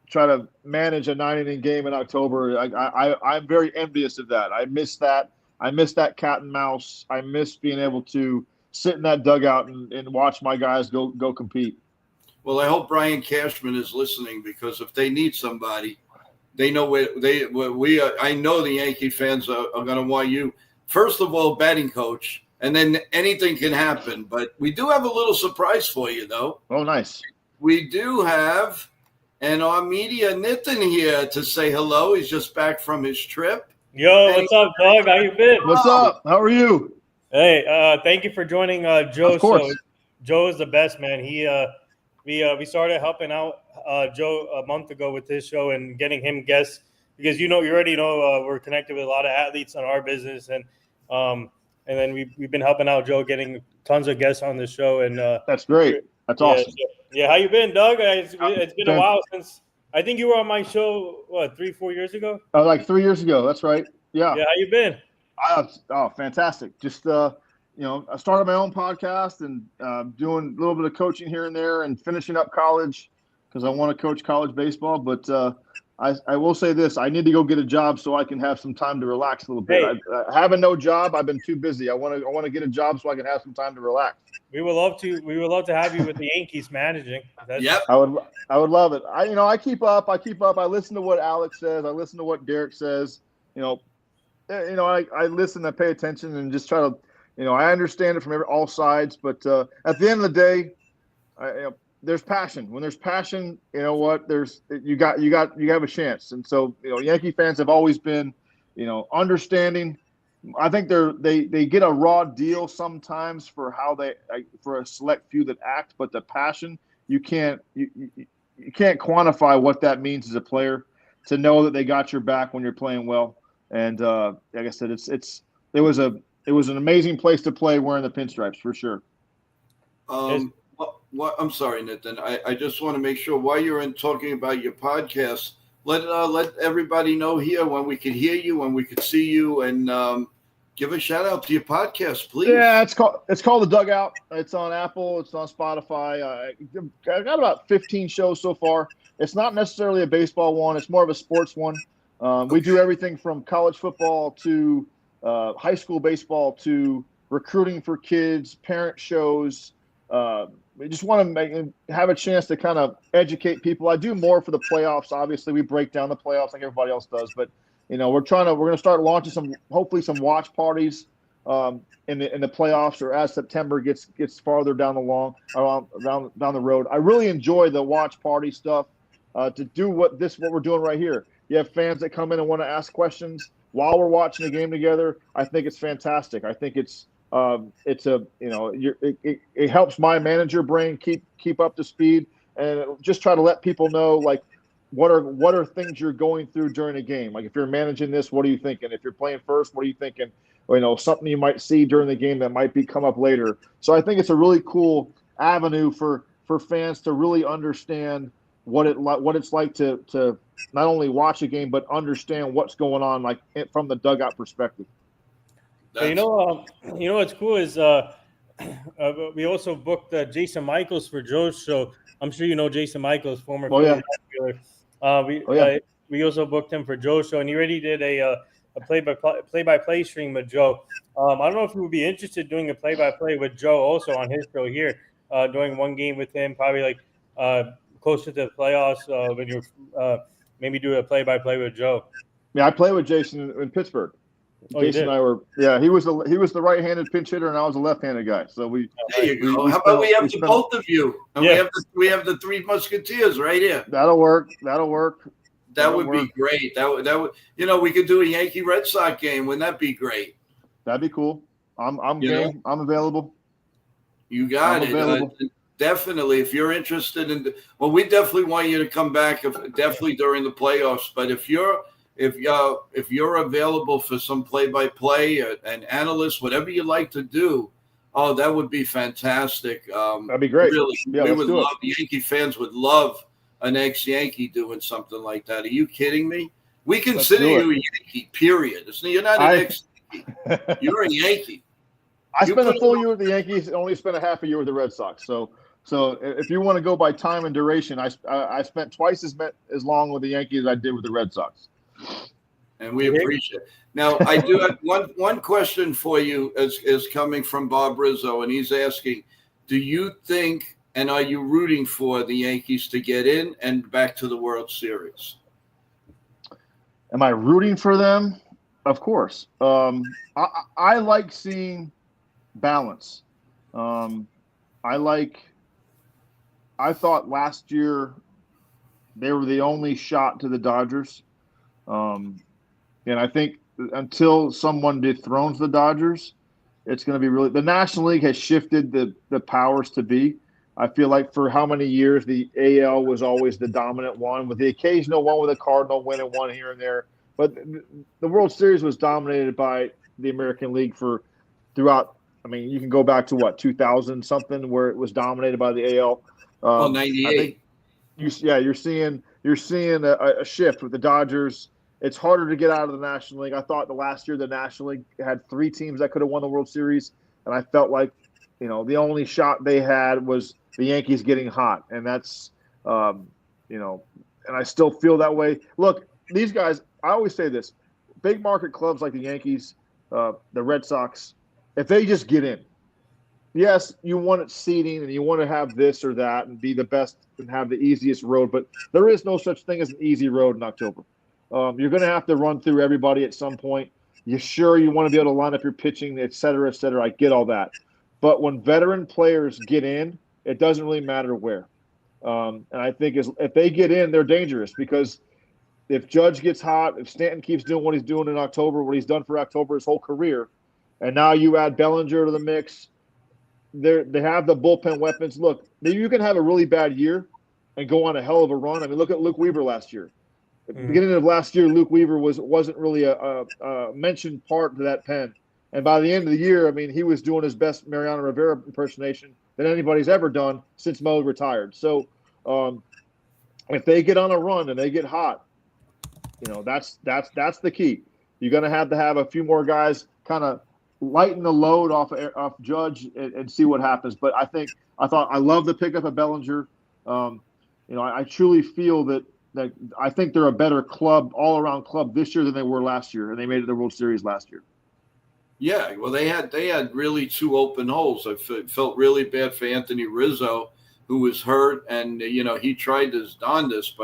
try to manage a 9-inning game in October. I'm very envious of that. I miss that. I miss that cat and mouse. I miss being able to sit in that dugout and watch my guys go compete. Well, I hope Brian Cashman is listening, because if they need somebody, they know where we are. I know the Yankee fans are going to want you, first of all, batting coach, and then anything can happen. But we do have a little surprise for you, though. Oh, nice. We do have our media Nitin here to say hello. He's just back from his trip. Yo, what's up, Doug? How you been? What's up? How are you? Hey, thank you for joining Joe. Of course. So, Joe is the best, man. We started helping out Joe a month ago with his show and getting him guests, because you already know we're connected with a lot of athletes on our business, and then we've been helping out Joe, getting tons of guests on the show, and that's great. That's awesome. Yeah, how you been, Doug? It's been a while since I think you were on my show. What, 3-4 years ago? Like 3 years ago. That's right. Yeah. Yeah, how you been? Fantastic. Just I started my own podcast and doing a little bit of coaching here and there, and finishing up college because I want to coach college baseball. But I will say this: I need to go get a job so I can have some time to relax a little bit. Hey. Having no job, I've been too busy. I want to get a job so I can have some time to relax. We would love to have you with the Yankees managing. Yep. I would love it. I keep up. I listen to what Alex says. I listen to what Derek says. I listen, I pay attention, and just try to, I understand it from all sides. But at the end of the day, there's passion. When there's passion, you know what? You have a chance. And so, Yankee fans have always been, understanding. I think they get a raw deal sometimes for how for a select few that act, but the passion, you can't quantify what that means as a player, to know that they got your back when you're playing well. And like I said, it was an amazing place to play wearing the pinstripes, for sure. I'm sorry, Nitin. I just want to make sure, while you're talking about your podcast, let everybody know here when we could hear you, when we could see you, and give a shout out to your podcast, please. Yeah, it's called The Dugout. It's on Apple. It's on Spotify. I got about 15 shows so far. It's not necessarily a baseball one. It's more of a sports one. We do everything from college football to high school baseball to recruiting for kids, parent shows. We just want to have a chance to kind of educate people. I do more for the playoffs. Obviously, we break down the playoffs like everybody else does, but we're going to start launching hopefully some watch parties in the playoffs, or as September gets farther down the road. I really enjoy the watch party stuff. To do what we're doing right here. You have fans that come in and want to ask questions while we're watching the game together. I think it's fantastic. I think it helps my manager brain keep up to speed, and just try to let people know, like, what are things you're going through during a game. Like, if you're managing this, what are you thinking? If you're playing first, what are you thinking? Or, something you might see during the game that might come up later. So I think it's a really cool avenue for fans to really understand what it's like to not only watch a game, but understand what's going on, like, from the dugout perspective. What's cool is we also booked Jason Michaels for Joe's show. I'm sure you know Jason Michaels, former outfielder. We also booked him for Joe's show, and he already did a play-by-play stream with Joe. I don't know if you would be interested in doing a play-by-play with Joe also on his show here, doing one game with him, probably like closer to the playoffs, when you're maybe do a play-by-play with Joe. Yeah, I played with Jason in Pittsburgh. Jason and I were, he was the right-handed pinch hitter, and I was a left-handed guy. So there you go. How about we have both of you? And we have the Three Musketeers right here. That'll work. That would be great. That would we could do a Yankee Red Sox game. Wouldn't that be great? That'd be cool. I'm game. I'm available. You got it. Definitely, if you're interested we definitely want you to come back, definitely during the playoffs. But if you're available for some play-by-play, an analyst, whatever you like to do, that would be fantastic. That'd be great. Really, we would love. The Yankee fans would love an ex-Yankee doing something like that. Are you kidding me? We consider you a Yankee. Period. You're not an ex-Yankee. You're a Yankee. I You spent a put full year with the Yankees and only spent a half a year with the Red Sox. So if you want to go by time and duration, I spent twice as long with the Yankees as I did with the Red Sox. And we appreciate it. Now, I do have one question for you is coming from Bob Rizzo, and he's asking, do you think and are you rooting for the Yankees to get in and back to the World Series? Am I rooting for them? Of course. I like seeing balance. I thought last year they were the only shot to the Dodgers. And I think until someone dethrones the Dodgers, it's going to be really – the National League has shifted the powers to be. I feel like for how many years the AL was always the dominant one, with the occasional one with a Cardinal win and one here and there. But the World Series was dominated by the American League throughout. I mean, you can go back to 2000 something, where it was dominated by the AL. 98. You're seeing a shift with the Dodgers. It's harder to get out of the National League. I thought the last year the National League had 3 teams that could have won the World Series, and I felt like, the only shot they had was the Yankees getting hot, and that's, and I still feel that way. Look, these guys, I always say this, big market clubs like the Yankees, the Red Sox, if they just get in, yes, you want it seeding and you want to have this or that and be the best and have the easiest road, but there is no such thing as an easy road in October. You're going to have to run through everybody at some point. You want to be able to line up your pitching, et cetera, et cetera. I get all that. But when veteran players get in, it doesn't really matter where. And I think if they get in, they're dangerous, because if Judge gets hot, if Stanton keeps doing what he's doing in October, what he's done for October his whole career, and now you add Bellinger to the mix, they have the bullpen weapons. Look, you can have a really bad year and go on a hell of a run. I mean, look at Luke Weaver last year. At the beginning of last year, Luke Weaver wasn't really a mentioned part to that pen. And by the end of the year, I mean, he was doing his best Mariano Rivera impersonation than anybody's ever done since Mo retired. So if they get on a run and they get hot, that's the key. You're going to have a few more guys kind of lighten the load off Judge and see what happens. But I love the pickup of Bellinger. I truly feel that I think they're a better club, all-around club this year than they were last year, and they made it to the World Series last year. Yeah, well, they had really 2 open holes. I felt really bad for Anthony Rizzo, who was hurt, and he tried his darndest,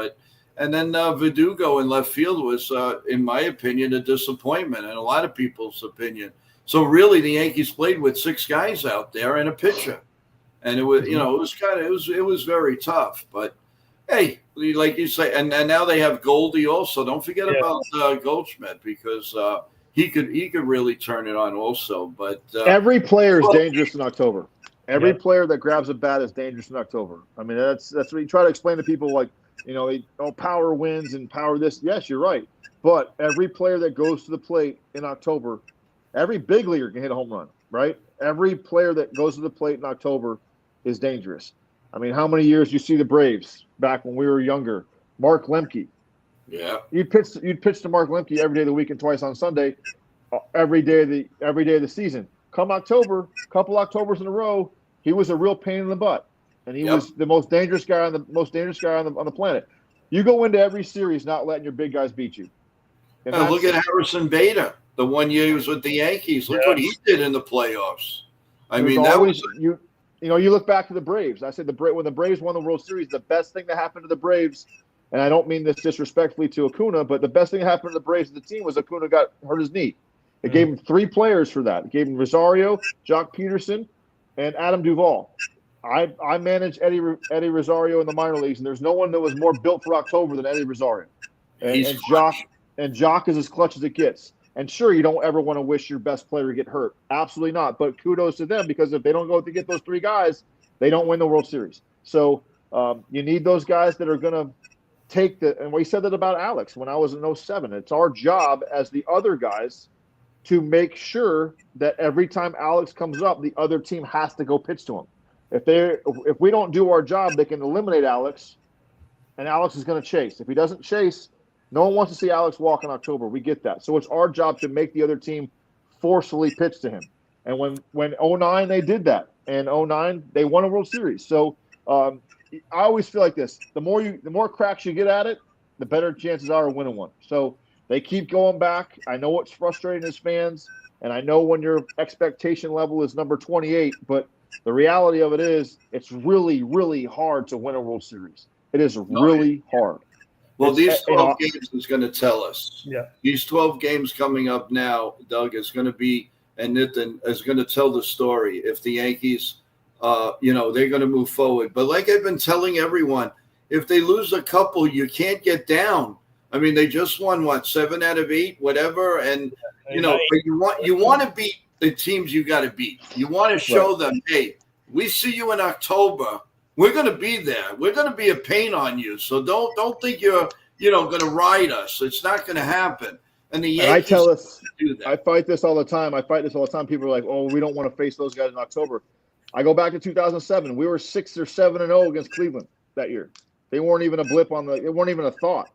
and then Verdugo in left field was, in my opinion, a disappointment, and a lot of people's opinion. So really, the Yankees played with 6 guys out there and a pitcher, and it was it was very tough. But hey, like you say, and now they have Goldie also. Don't forget about Goldschmidt, because he could really turn it on also. But every player is dangerous in October. Every player that grabs a bat is dangerous in October. I mean, that's what you try to explain to people, like, power wins and power this. Yes, you're right. But every player that goes to the plate in October, every big leaguer can hit a home run, right? Every player that goes to the plate in October is dangerous. I mean, how many years you see the Braves back when we were younger? Mark Lemke. Yeah. You'd pitch to Mark Lemke every day of the week and twice on Sunday, every day of the season. Come October, couple Octobers in a row, he was a real pain in the butt, and he was the most dangerous guy on the planet. You go into every series not letting your big guys beat you. Look at Harrison Bader. The 1 year he was with the Yankees. Look what he did in the playoffs. I mean, that was you look back to the Braves. I said when the Braves won the World Series, the best thing that happened to the Braves, and I don't mean this disrespectfully to Acuna, but the best thing that happened to the Braves, the team, was Acuna got hurt his knee. It gave him 3 players for that. It gave him Rosario, Jock Peterson, and Adam Duvall. I managed Eddie Rosario in the minor leagues, and there's no one that was more built for October than Eddie Rosario. And Jock is as clutch as it gets. And sure, you don't ever want to wish your best player to get hurt. Absolutely not. But kudos to them, because if they don't go to get those 3 guys, they don't win the World Series. So you need those guys that are going to take and we said that about Alex when I was in 2007. It's our job as the other guys to make sure that every time Alex comes up, the other team has to go pitch to him. If we don't do our job, they can eliminate Alex, and Alex is going to chase. If he doesn't chase, no one wants to see Alex walk in October. We get that. So it's our job to make the other team forcefully pitch to him. And when 09 they did that, and 09 they won a World Series. So I always feel like this: the more cracks you get at it, the better chances are of winning one. So they keep going back. I know it's frustrating as fans, and I know when your expectation level is number 28, but the reality of it is it's really, really hard to win a World Series. It is really hard. Well, It's, these 12 games is going to tell us. Yeah. These 12 games coming up now, Doug, is going to be, and Nitin is going to tell the story if the Yankees, they're going to move forward. But like I've been telling everyone, if they lose a couple, you can't get down. I mean, they just won, 7 out of 8, whatever. And, but you want to beat the teams you got to beat. You want to show them, hey, we see you in October. We're going to be there. We're going to be a pain on you. So don't think you're, going to ride us. It's not going to happen. And the Yankees do that. I fight this all the time. People are like, oh, we don't want to face those guys in October. I go back to 2007. We were 6 or 7-0 against Cleveland that year. They weren't even a blip they weren't even a thought.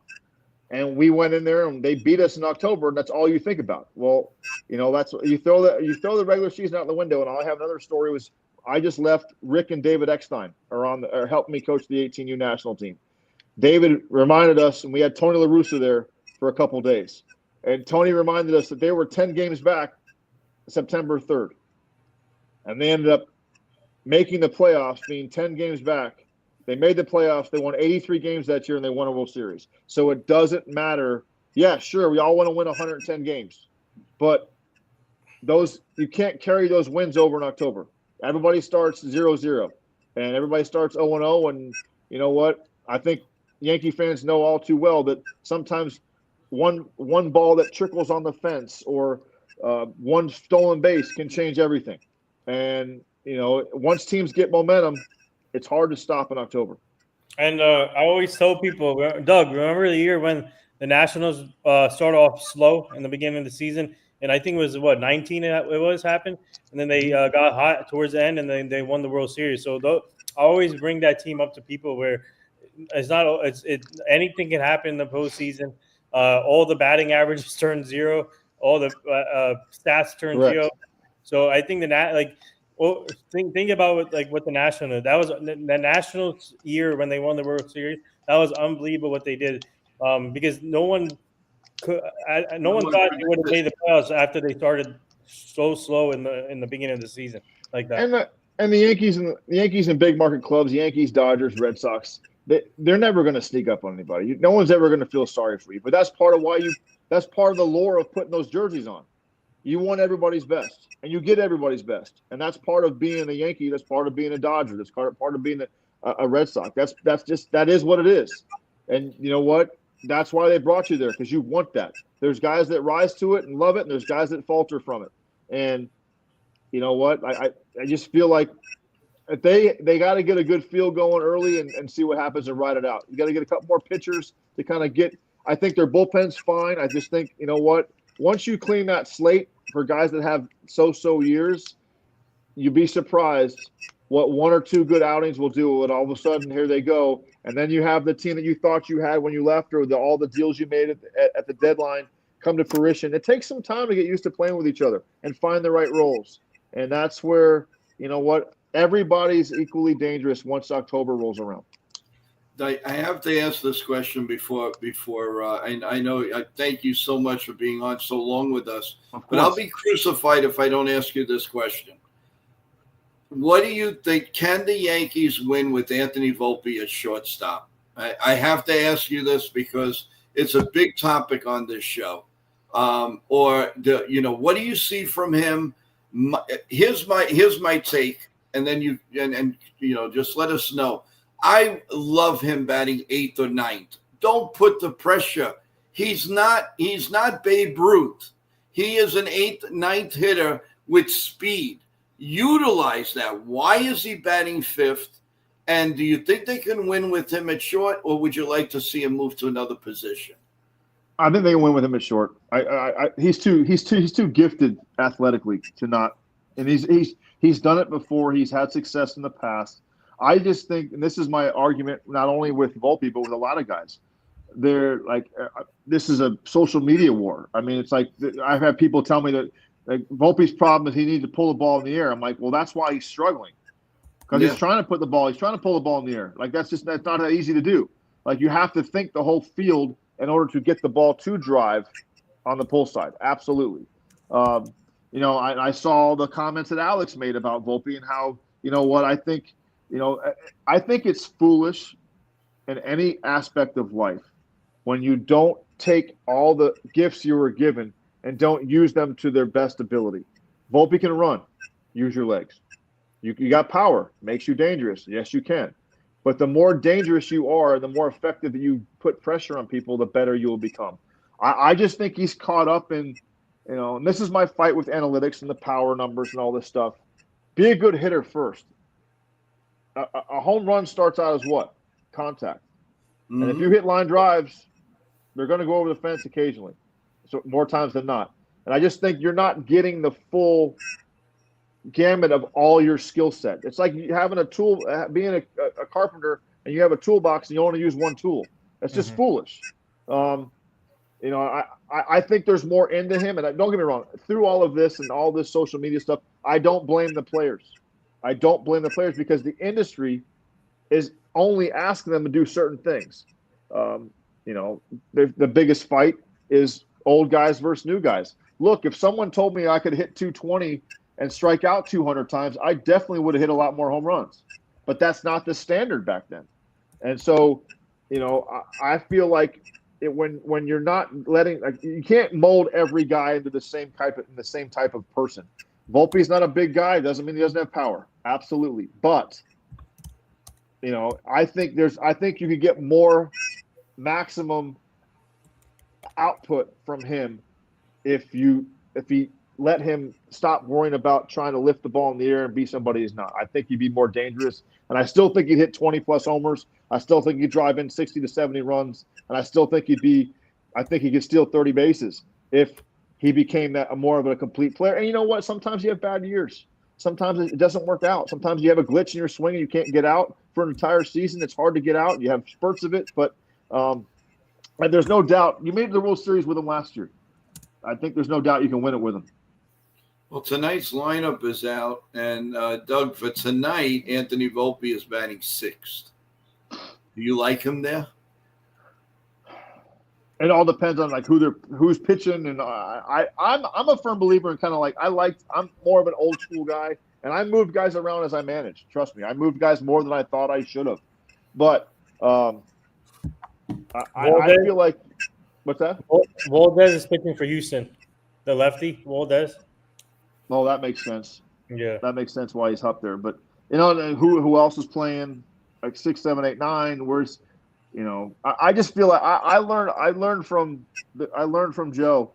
And we went in there and they beat us in October, and that's all you think about. Well, that's you throw the regular season out the window. And I have another story was I just left Rick and David Eckstein or helped me coach the 18U national team. David reminded us, and we had Tony La Russa there for a couple of days. And Tony reminded us that they were 10 games back September 3rd. And they ended up making the playoffs, being 10 games back. They made the playoffs. They won 83 games that year, and they won a World Series. So it doesn't matter. Yeah, sure, we all want to win 110 games. But you can't carry those wins over in October. Everybody starts 0-0, and everybody starts 0-0. And you know what? I think Yankee fans know all too well that sometimes one ball that trickles on the fence or one stolen base can change everything. And, once teams get momentum, it's hard to stop in October. And I always tell people, Doug, remember the year when the Nationals started off slow in the beginning of the season? And I think it was 19 it happened, and then they got hot towards the end, and then they won the World Series. So I always bring that team up to people where anything can happen in the postseason. All the batting averages turn 0, all the stats turn 0. So I think think about what the Nationals. That was the Nationals year when they won the World Series. That was unbelievable what they did, because no one thought they would have made the playoffs after they started so slow in the beginning of the season like that. And the Yankees and big market clubs, Yankees, Dodgers, Red Sox, they're never going to sneak up on anybody. No one's ever going to feel sorry for you. But that's part of that's part of the lore of putting those jerseys on. You want everybody's best, and you get everybody's best, and that's part of being a Yankee. That's part of being a Dodger. That's part of being a Red Sox. That is what it is. And you know what? That's why they brought you there, because you want that. There's guys that rise to it and love it, and there's guys that falter from it. And you know what? I just feel like if they got to get a good feel going early and see what happens and ride it out. You got to get a couple more pitchers to kind of get. I think their bullpen's fine. I just think, you know what? Once you clean that slate for guys that have so years, you'd be surprised what 1 or 2 good outings will do. And all of a sudden, here they go. And then you have the team that you thought you had when you left, or all the deals you made at the deadline come to fruition. It takes some time to get used to playing with each other and find the right roles. And that's where, you know what, everybody's equally dangerous once October rolls around. I have to ask this question before I know I thank you so much for being on so long with us, but I'll be crucified if I don't ask you this question. What do you think? Can the Yankees win with Anthony Volpe at shortstop? I have to ask you this because it's a big topic on this show. What do you see from him? Here's my take, and then just let us know. I love him batting 8th or 9th. Don't put the pressure. He's not Babe Ruth. He is an 8th, 9th hitter with speed. Utilize that. Why is he batting 5th? And do you think they can win with him at short, or would you like to see him move to another position? I think they can win with him at short. He's too gifted athletically to not, and he's done it before. He's had success in the past. I just think, and this is my argument, not only with Volpe, but with a lot of guys. They're like, this is a social media war. I mean, it's like I've had people tell me that Like Volpe's problem is he needs to pull the ball in the air. I'm like, well, that's why he's struggling because he's trying to pull the ball in the air. Like that's not that easy to do. Like you have to think the whole field in order to get the ball to drive on the pull side. Absolutely. I saw the comments that Alex made about Volpe and how, I think, I think it's foolish in any aspect of life when you don't take all the gifts you were given and don't use them to their best ability. Volpe can run. Use your legs. You got power. Makes you dangerous. Yes, you can. But the more dangerous you are, the more effective you put pressure on people, the better you will become. I just think he's caught up in, and this is my fight with analytics and the power numbers and all this stuff. Be a good hitter first. A home run starts out as what? Contact. Mm-hmm. And if you hit line drives, they're going to go over the fence occasionally. So more times than not. And I just think you're not getting the full gamut of all your skill set. It's like having a tool, being a carpenter, and you have a toolbox and you only use one tool. That's just foolish. I think there's more into him. And don't get me wrong, through all of this and all this social media stuff, I don't blame the players. I don't blame the players because the industry is only asking them to do certain things. The biggest fight is old guys versus new guys. Look, if someone told me I could hit 220 and strike out 200 times, I definitely would have hit a lot more home runs. But that's not the standard back then. And so, I feel like when you're not letting, like, you can't mold every guy into the same type of person. Volpe's not a big guy. Doesn't mean he doesn't have power. Absolutely. But, I think you could get more maximum output from him if he let him stop worrying about trying to lift the ball in the air and be somebody he's not. I think he'd be more dangerous, and I still think he'd hit 20-plus homers. I still think he'd drive in 60 to 70 runs, and I still think he could steal 30 bases if he became more of a complete player. And you know what? Sometimes you have bad years. Sometimes it doesn't work out. Sometimes you have a glitch in your swing and you can't get out for an entire season. It's hard to get out. You have spurts of it, but and there's no doubt you made the World Series with him last year. I think there's no doubt you can win it with him. Well, tonight's lineup is out, and Doug, for tonight, Anthony Volpe is batting sixth. Do you like him there? It all depends on like who's pitching, and I'm a firm believer in kind of like I'm more of an old school guy, and I moved guys around as I managed. Trust me, I moved guys more than I thought I should have. But I feel like what's that? Valdez is pitching for Houston, the lefty Valdez. Oh, that makes sense. Yeah, that makes sense why he's up there. But who else is playing like 6, 7, 8, 9? Where's I just feel like I learned from Joe,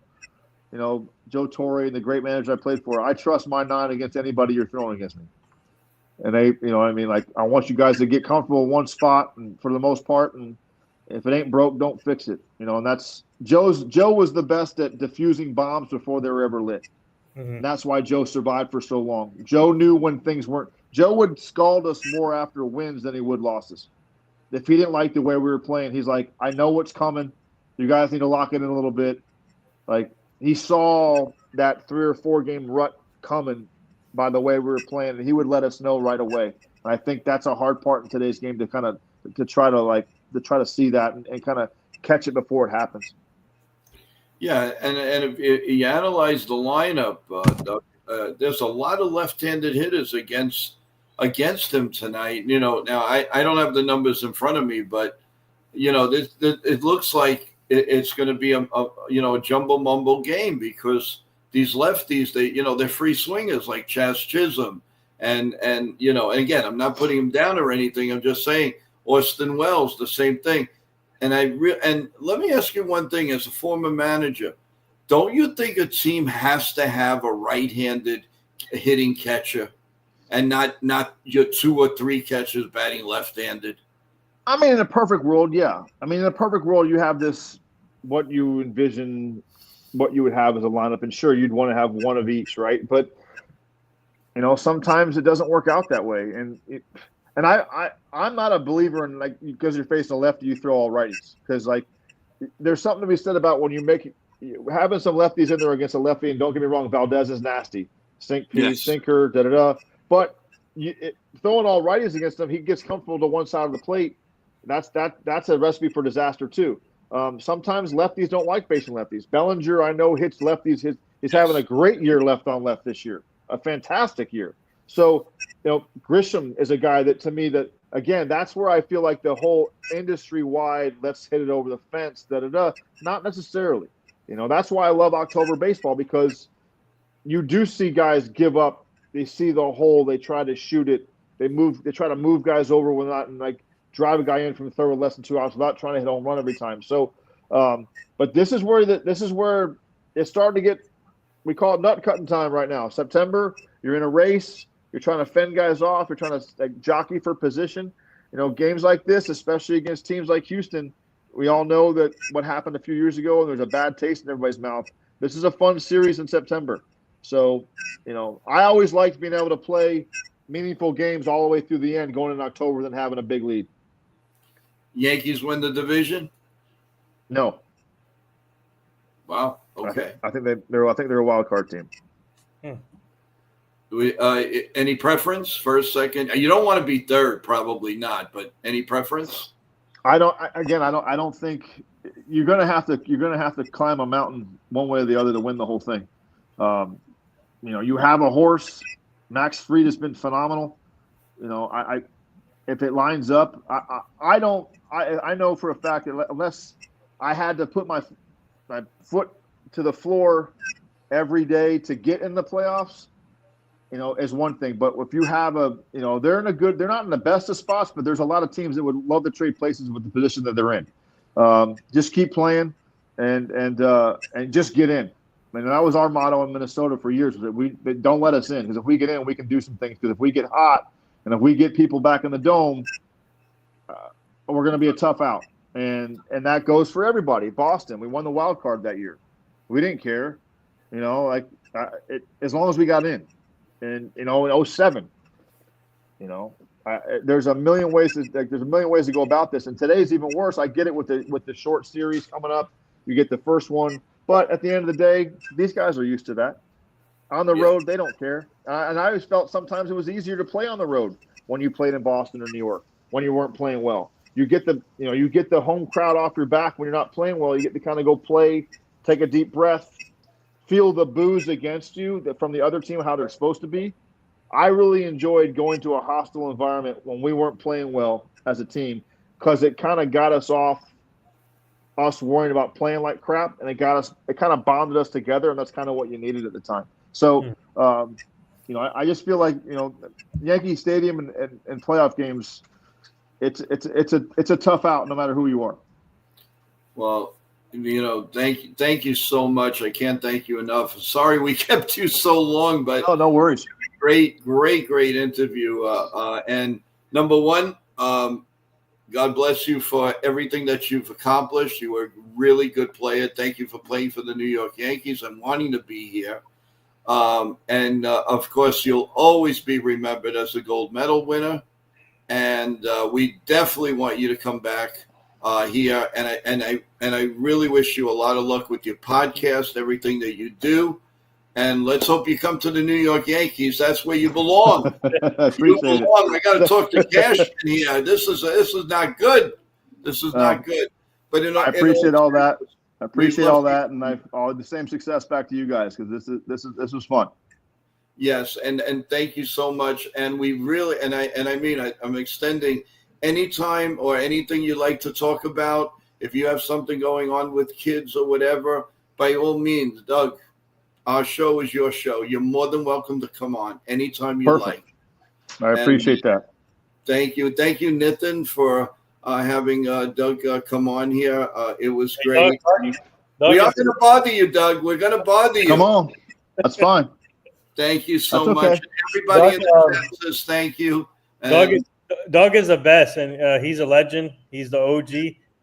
Joe Torre and the great manager I played for. I trust my 9 against anybody you're throwing against me. And I want you guys to get comfortable in one spot, and for the most part, and if it ain't broke, don't fix it. And that's Joe was the best at diffusing bombs before they were ever lit. And that's why Joe survived for so long. Joe knew when things weren't. Joe would scald us more after wins than he would losses. If he didn't like the way we were playing, he's like, I know what's coming. You guys need to lock it in a little bit. Like, he saw that 3 or 4 game rut coming by the way we were playing, and he would let us know right away. And I think that's a hard part in today's game to try to see that and kind of catch it before it happens. Yeah, and if you analyze the lineup, there's a lot of left-handed hitters against him tonight. Now I don't have the numbers in front of me, but it looks like it's going to be a jumble mumble game because these lefties, they're free swingers like Chas Chisholm, and again, I'm not putting him down or anything. I'm just saying Austin Wells, the same thing. And let me ask you one thing as a former manager, don't you think a team has to have a right-handed hitting catcher and not your 2 or 3 catchers batting left-handed? I mean, in a perfect world, yeah. I mean, in a perfect world, you have this, what you envision, what you would have as a lineup, and sure, you'd want to have one of each, right? But, sometimes it doesn't work out that way. And I'm not a believer in, because you're facing a lefty, you throw all righties. Because, there's something to be said about when you make having some lefties in there against a lefty, and don't get me wrong, Valdez is nasty. Yes. Sinker, da-da-da. But throwing all righties against him, he gets comfortable to one side of the plate. That's a recipe for disaster too. Sometimes lefties don't like facing lefties. Bellinger, I know, hits lefties. He's having a great year left on left this year, a fantastic year. So, Grisham is a guy that, to me, that again, that's where I feel like the whole industry-wide, let's hit it over the fence, da-da-da, not necessarily. That's why I love October baseball, because you do see guys give up. They see the hole. They try to shoot it. They try to move guys over without, and like drive a guy in from third with less than 2 outs without trying to hit a home run every time. So, but this is where it's starting to get. We call it nut cutting time right now. September, you're in a race. You're trying to fend guys off. You're trying to jockey for position. Games like this, especially against teams like Houston, we all know that what happened a few years ago, and there's a bad taste in everybody's mouth. This is a fun series in September. So, I always liked being able to play meaningful games all the way through the end, going in October, than having a big lead. Yankees win the division? No. Wow. Okay. I think they're a wild card team. Any preference? First, second? You don't want to be third, probably not. But any preference? I don't think you're gonna have to climb a mountain one way or the other to win the whole thing. You have a horse. Max Fried has been phenomenal. If it lines up, I know for a fact that unless I had to put my foot to the floor every day to get in the playoffs, is one thing. But if you have they're not in the best of spots, but there's a lot of teams that would love to trade places with the position that they're in. Just keep playing and just get in. That was our motto in Minnesota for years, was that don't let us in, because if we get in, we can do some things. Because if we get hot and if we get people back in the dome, we're going to be a tough out. And that goes for everybody. Boston, we won the wild card that year. We didn't care, as long as we got in. And in 07, there's a million ways to go about this. And today's even worse. I get it with the short series coming up. You get the first one. But at the end of the day, these guys are used to that. On the road, they don't care. And I always felt sometimes it was easier to play on the road when you played in Boston or New York, when you weren't playing well. You get the home crowd off your back when you're not playing well. You get to kind of go play, take a deep breath, feel the boos against you from the other team, how they're supposed to be. I really enjoyed going to a hostile environment when we weren't playing well as a team, because it kind of got us off us worrying about playing like crap, and it kind of bonded us together, and that's kind of what you needed at the time. So, I just feel like, Yankee Stadium and playoff games, it's a tough out no matter who you are. Well, thank you so much. I can't thank you enough. Sorry we kept you so long, but no worries. Great interview. And number one, God bless you for everything that you've accomplished. You were a really good player. Thank you for playing for the New York Yankees and wanting to be here. And of course, you'll always be remembered as a gold medal winner. And we definitely want you to come back here. And I really wish you a lot of luck with your podcast, everything that you do. And let's hope you come to the New York Yankees. That's where you belong. You belong. I got to talk to Cash in here. This is not good. This is not good. But I appreciate all that. I appreciate all that, and all the same success back to you guys, because this was fun. Yes, and thank you so much. And we really, I'm extending anytime or anything you'd like to talk about. If you have something going on with kids or whatever, by all means, Doug. Our show is your show. You're more than welcome to come on anytime you like. I appreciate that. Thank you. Thank you, Nathan, for having Doug come on here. It was great. Doug, we are going to bother you, Doug. We're going to bother you. Come on. That's fine. Thank you so okay. much. Everybody in the chat says thank you. And Doug is the best, and he's a legend. He's the OG,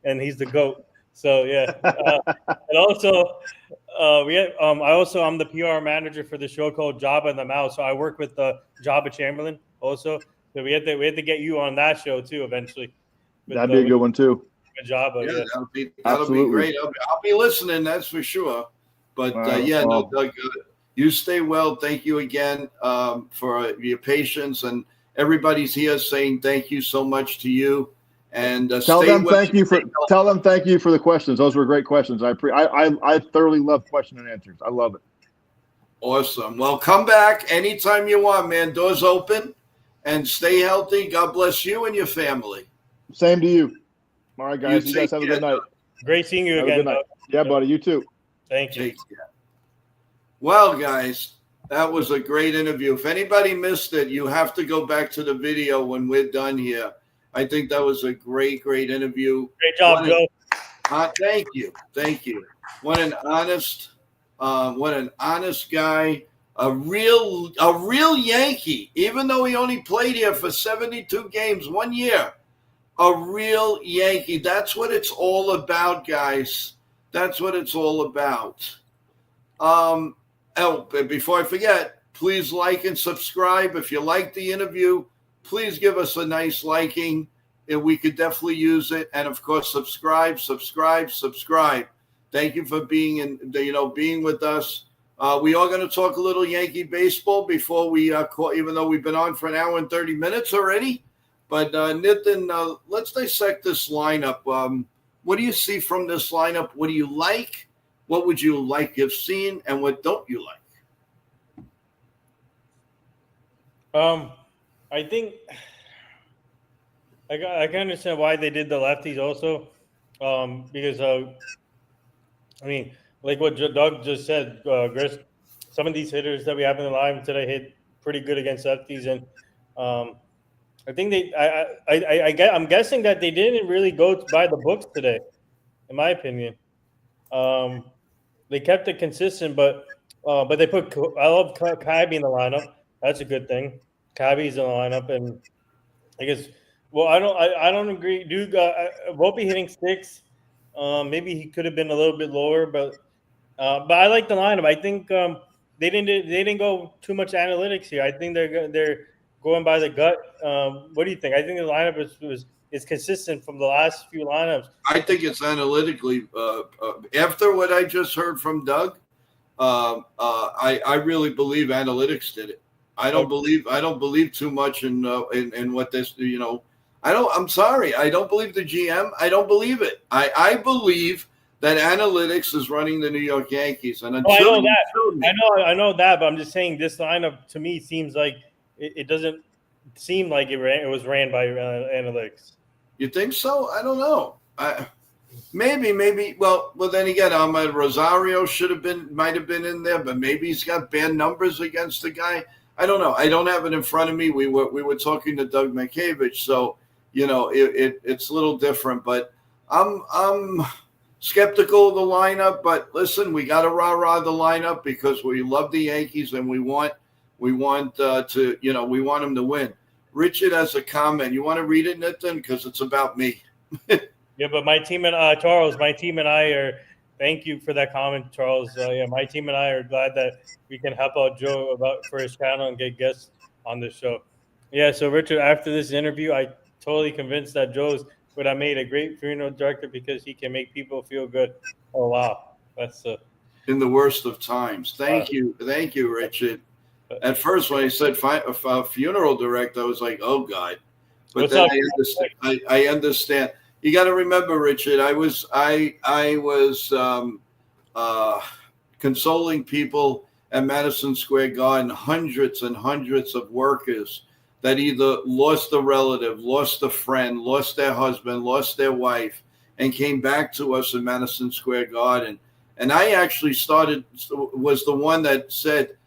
and he's the GOAT. So, yeah. And also, I'm the PR manager for the show called Jabba and the Mouse. So I work with Jabba Chamberlain also. So we had to get you on that show too eventually. That'd be a good one too. Majaba. Yeah, Yeah. that'll be great. I'll be listening, that's for sure. But no, Doug, you stay well. Thank you again for your patience, and everybody's here saying thank you so much to you. And tell them thank you for the questions. Those were great questions. I thoroughly love question and answers. I love it. Awesome. Well, come back anytime you want, man. Doors open, and stay healthy. God bless you and your family. Same to you. All right, guys. You guys have a good night. Great seeing you again. Yeah, buddy. You too. Thank you. Take care. Well, guys, that was a great interview. If anybody missed it, you have to go back to the video when we're done here. I think that was a great interview. Great job, Joe. Thank you. What an honest guy. A real Yankee, even though he only played here for 72 games 1 year. A real Yankee. That's what it's all about, guys. That's what it's all about. Before I forget, please like and subscribe. If you like the interview, please give us a nice liking. And we could definitely use it. And of course, subscribe. Thank you for being with us. We are going to talk a little Yankee baseball before we call, even though we've been on for an hour and 30 minutes already. But Nitin, let's dissect this lineup. What do you see from this lineup? What do you like? What would you like to have seen? And what don't you like? I think I can understand why they did the lefties also, because I mean, like what Doug just said, Chris, some of these hitters that we have in the line today hit pretty good against lefties, and I think I'm guessing that they didn't really go by the books today, in my opinion. They kept it consistent, but they put I love Cabby in the lineup. That's a good thing. Cabby's in the lineup, and I guess. Well, I don't agree. Dude, Volpe hitting sticks. Maybe he could have been a little bit lower, but I like the lineup. I think they didn't go too much analytics here. I think they're going by the gut. What do you think? I think the lineup is consistent from the last few lineups. I think it's analytically. After what I just heard from Doug, I really believe analytics did it. I don't believe too much in what this, I'm sorry. I don't believe the GM. I don't believe it. I believe that analytics is running the New York Yankees. And until I know that, but I'm just saying this lineup to me seems like it doesn't seem like it was ran by analytics. You think so? I don't know. Maybe. Well, then again, Ahmed Rosario might have been in there, but maybe he's got bad numbers against the guy. I don't know. I don't have it in front of me. We were talking to Doug Mientkiewicz, so it's a little different. But I'm skeptical of the lineup. But listen, we got to rah-rah the lineup because we love the Yankees and we want them to win. Richard has a comment. You want to read it, Nitin? Because it's about me. Yeah, but my team and Charles, thank you for that comment, Charles. My team and I are glad that we can help out Joe for his channel and get guests on the show. Yeah, so Richard, after this interview, I totally convinced that Joe would have made a great funeral director because he can make people feel good. Oh, wow. That's in the worst of times. Thank you, Richard. At first, when he said funeral director, I was like, oh, God. But then I understand. You got to remember, Richard, I was consoling people at Madison Square Garden, hundreds and hundreds of workers that either lost a relative, lost a friend, lost their husband, lost their wife, and came back to us in Madison Square Garden. And I actually was the one that said,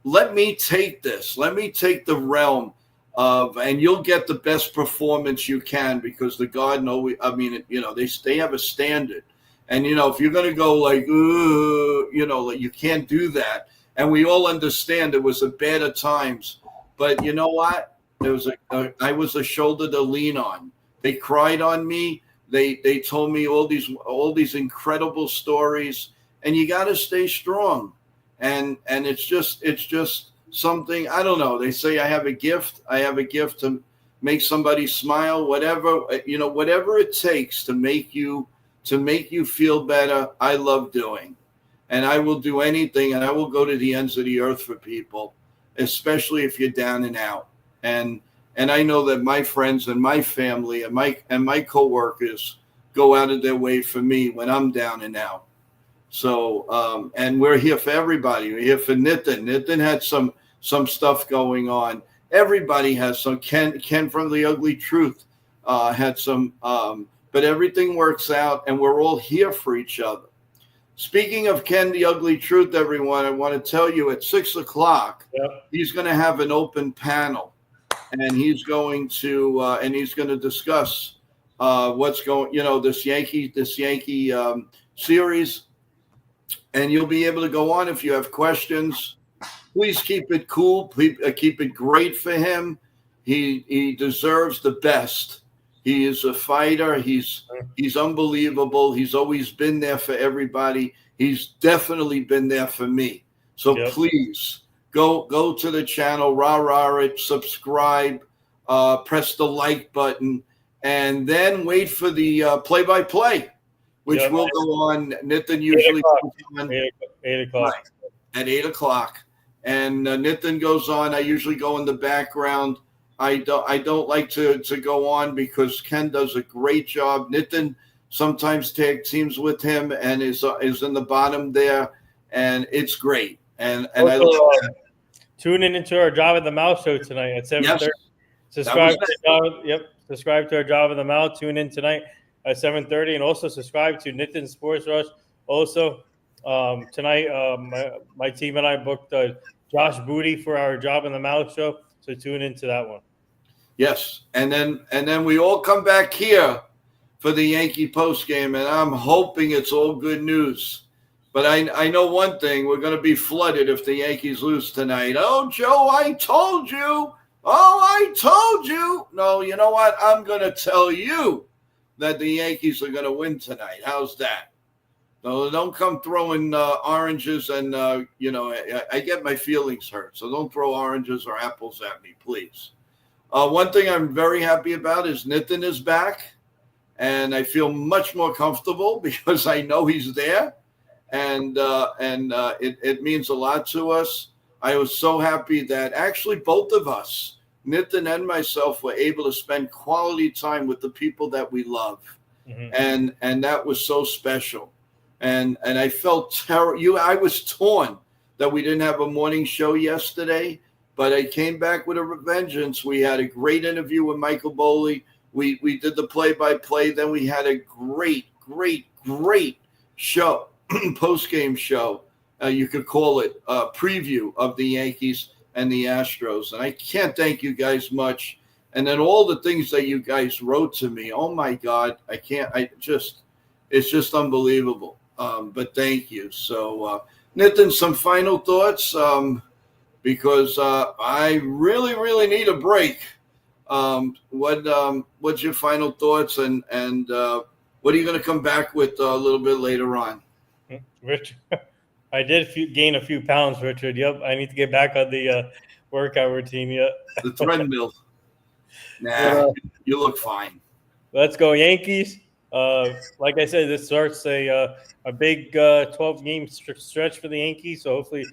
let me take this. Let me take the realm and you'll get the best performance you can because the Garden always, they have a standard. And, if you're going to go like, you can't do that. And we all understand it was a bad at times. But you know what? I was a shoulder to lean on. They cried on me. They told me all these incredible stories. And you got to stay strong. And it's just something, I don't know. They say I have a gift. I have a gift to make somebody smile, whatever, whatever it takes to make you feel better, I love doing. And I will do anything, and I will go to the ends of the earth for people, especially if you're down and out. And I know that my friends and my family and my coworkers go out of their way for me when I'm down and out. So, and we're here for everybody. We're here for Nitin. Nitin had some stuff going on. Everybody has some. Ken from The Ugly Truth had some, but everything works out, and we're all here for each other. Speaking of Ken, The Ugly Truth, everyone, I want to tell you at 6:00, he's going to have an open panel, and he's going to discuss what's going, this Yankee series, and you'll be able to go on if you have questions. Please keep it cool. Keep it great for him. He deserves the best. He is a fighter. He's unbelievable. He's always been there for everybody. He's definitely been there for me. So please go to the channel, rah it, subscribe, press the like button, and then wait for the play-by-play, which will go on. Nitin usually goes on 8 o'clock. Right, at 8:00, and Nitin goes on. I usually go in the background. I don't like to go on because Ken does a great job. Nitin sometimes tag teams with him and is in the bottom there, and it's great. And also, I love that. Tune in into our Job of the Mouth show tonight at 7:30. Subscribe to our Job of the Mouth. Tune in tonight at 7:30, and also subscribe to Nitin Sports Rush. Also, tonight my team and I booked Josh Booty for our Job in the Mouth show. So tune into that one. Yes, and then we all come back here for the Yankee post game, and I'm hoping it's all good news. But I know one thing: we're going to be flooded if the Yankees lose tonight. Oh, Joe, I told you. Oh, I told you. No, you know what? I'm going to tell you that the Yankees are going to win tonight. How's that? No, don't come throwing oranges and, I get my feelings hurt. So don't throw oranges or apples at me, please. One thing I'm very happy about is Nitin is back, and I feel much more comfortable because I know he's there, and it means a lot to us. I was so happy that actually both of us, Nitin and myself, were able to spend quality time with the people that we love, and that was so special. And I felt terrible. I was torn that we didn't have a morning show yesterday, but I came back with a revengeance. We had a great interview with Michael Boley. We did the play-by-play. Then we had a great show, post-game show. You could call it a preview of the Yankees and the Astros. And I can't thank you guys much. And then all the things that you guys wrote to me. Oh, my God. It's just unbelievable. But thank you. So, Nitin, some final thoughts, because I really need a break. What's your final thoughts, and what are you going to come back with a little bit later on? Richard, I did gain a few pounds, Richard. Yep, I need to get back on the workout routine. Yep. The treadmill. Nah, you look fine. Let's go Yankees. Like I said, this starts a big 12-game stretch for the Yankees. So hopefully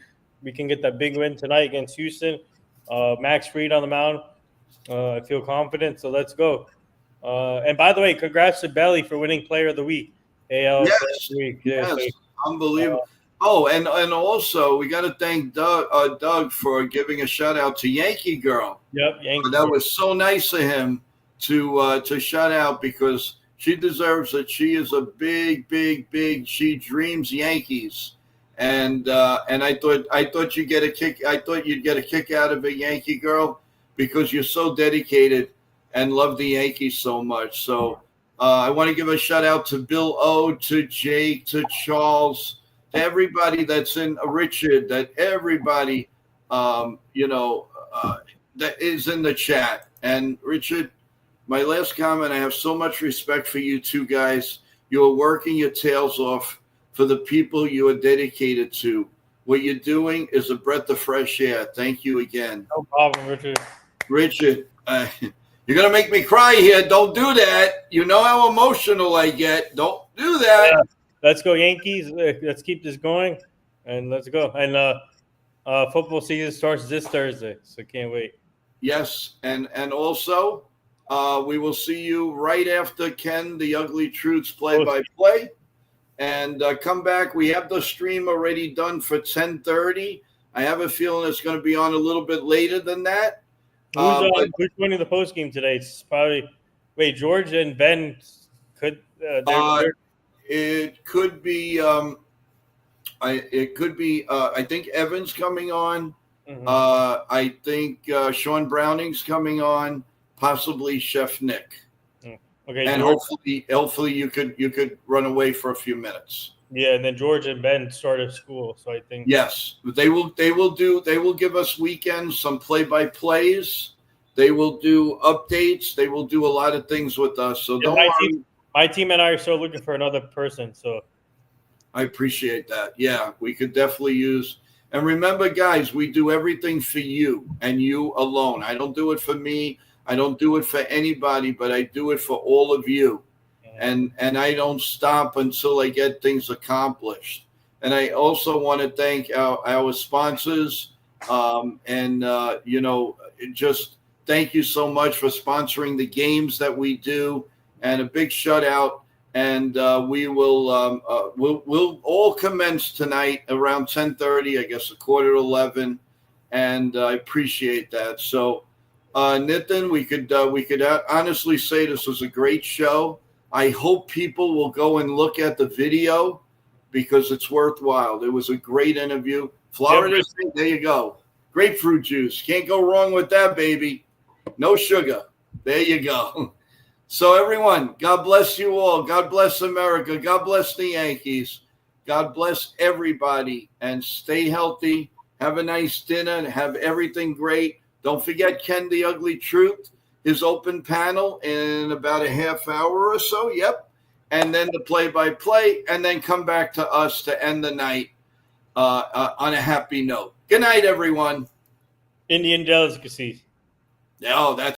we can get that big win tonight against Houston. Max Fried on the mound. I feel confident. So let's go. And by the way, congrats to Belly for winning Player of the Week. AL Week. Yes, so, unbelievable. And also we got to thank Doug for giving a shout out to Yankee Girl. Yep, Yankee. That was so nice of him to shout out, because she deserves it. She is a big. She dreams Yankees, and I thought you'd get a kick. I thought you'd get a kick out of it, Yankee Girl, because you're so dedicated and love the Yankees so much. So I want to give a shout out to Bill O, to Jake, to Charles, to everybody that's in Richard, that everybody that is in the chat. And Richard, my last comment, I have so much respect for you two guys. You are working your tails off for the people you are dedicated to. What you're doing is a breath of fresh air. Thank you again. No problem, Richard. Richard, You're going to make me cry here. Don't do that. You know how emotional I get. Don't do that. Yeah. Let's go Yankees. Let's keep this going, and let's go. And football season starts this Thursday, so can't wait. Yes, and also we will see you right after Ken, the Ugly Truths play-by-play. And come back. We have the stream already done for 10:30. I have a feeling it's going to be on a little bit later than that. Who's winning the post game today? It's probably George and Ben could. It could be. It could be. I think Evan's coming on. Mm-hmm. I think Sean Browning's coming on. Possibly Chef Nick. Okay, and George, hopefully you could run away for a few minutes. Yeah, and then George and Ben started school, so I think yes, they will give us weekends, some play-by-plays. They will do updates. They will do a lot of things with us. So don't worry. My team and I are still looking for another person. So I appreciate that. Yeah, we could definitely use. And remember, guys, we do everything for you and you alone. I don't do it for me. I don't do it for anybody, but I do it for all of you. And I don't stop until I get things accomplished. And I also want to thank our sponsors. Just thank you so much for sponsoring the games that we do. And a big shout out. And we will we'll all commence tonight around 10:30, I guess 10:45. And I appreciate that. So Nitin, we could honestly say this was a great show. I hope people will go and look at the video because it's worthwhile. It was a great interview. Florida State, there you go. Grapefruit juice. Can't go wrong with that, baby. No sugar. There you go. So everyone, God bless you all. God bless America. God bless the Yankees. God bless everybody. And stay healthy. Have a nice dinner and have everything great. Don't forget Ken, the Ugly Truth. His open panel in about a half hour or so. Yep. And then the play-by-play, and then come back to us to end the night on a happy note. Good night, everyone. Indian delicacies. Oh, that's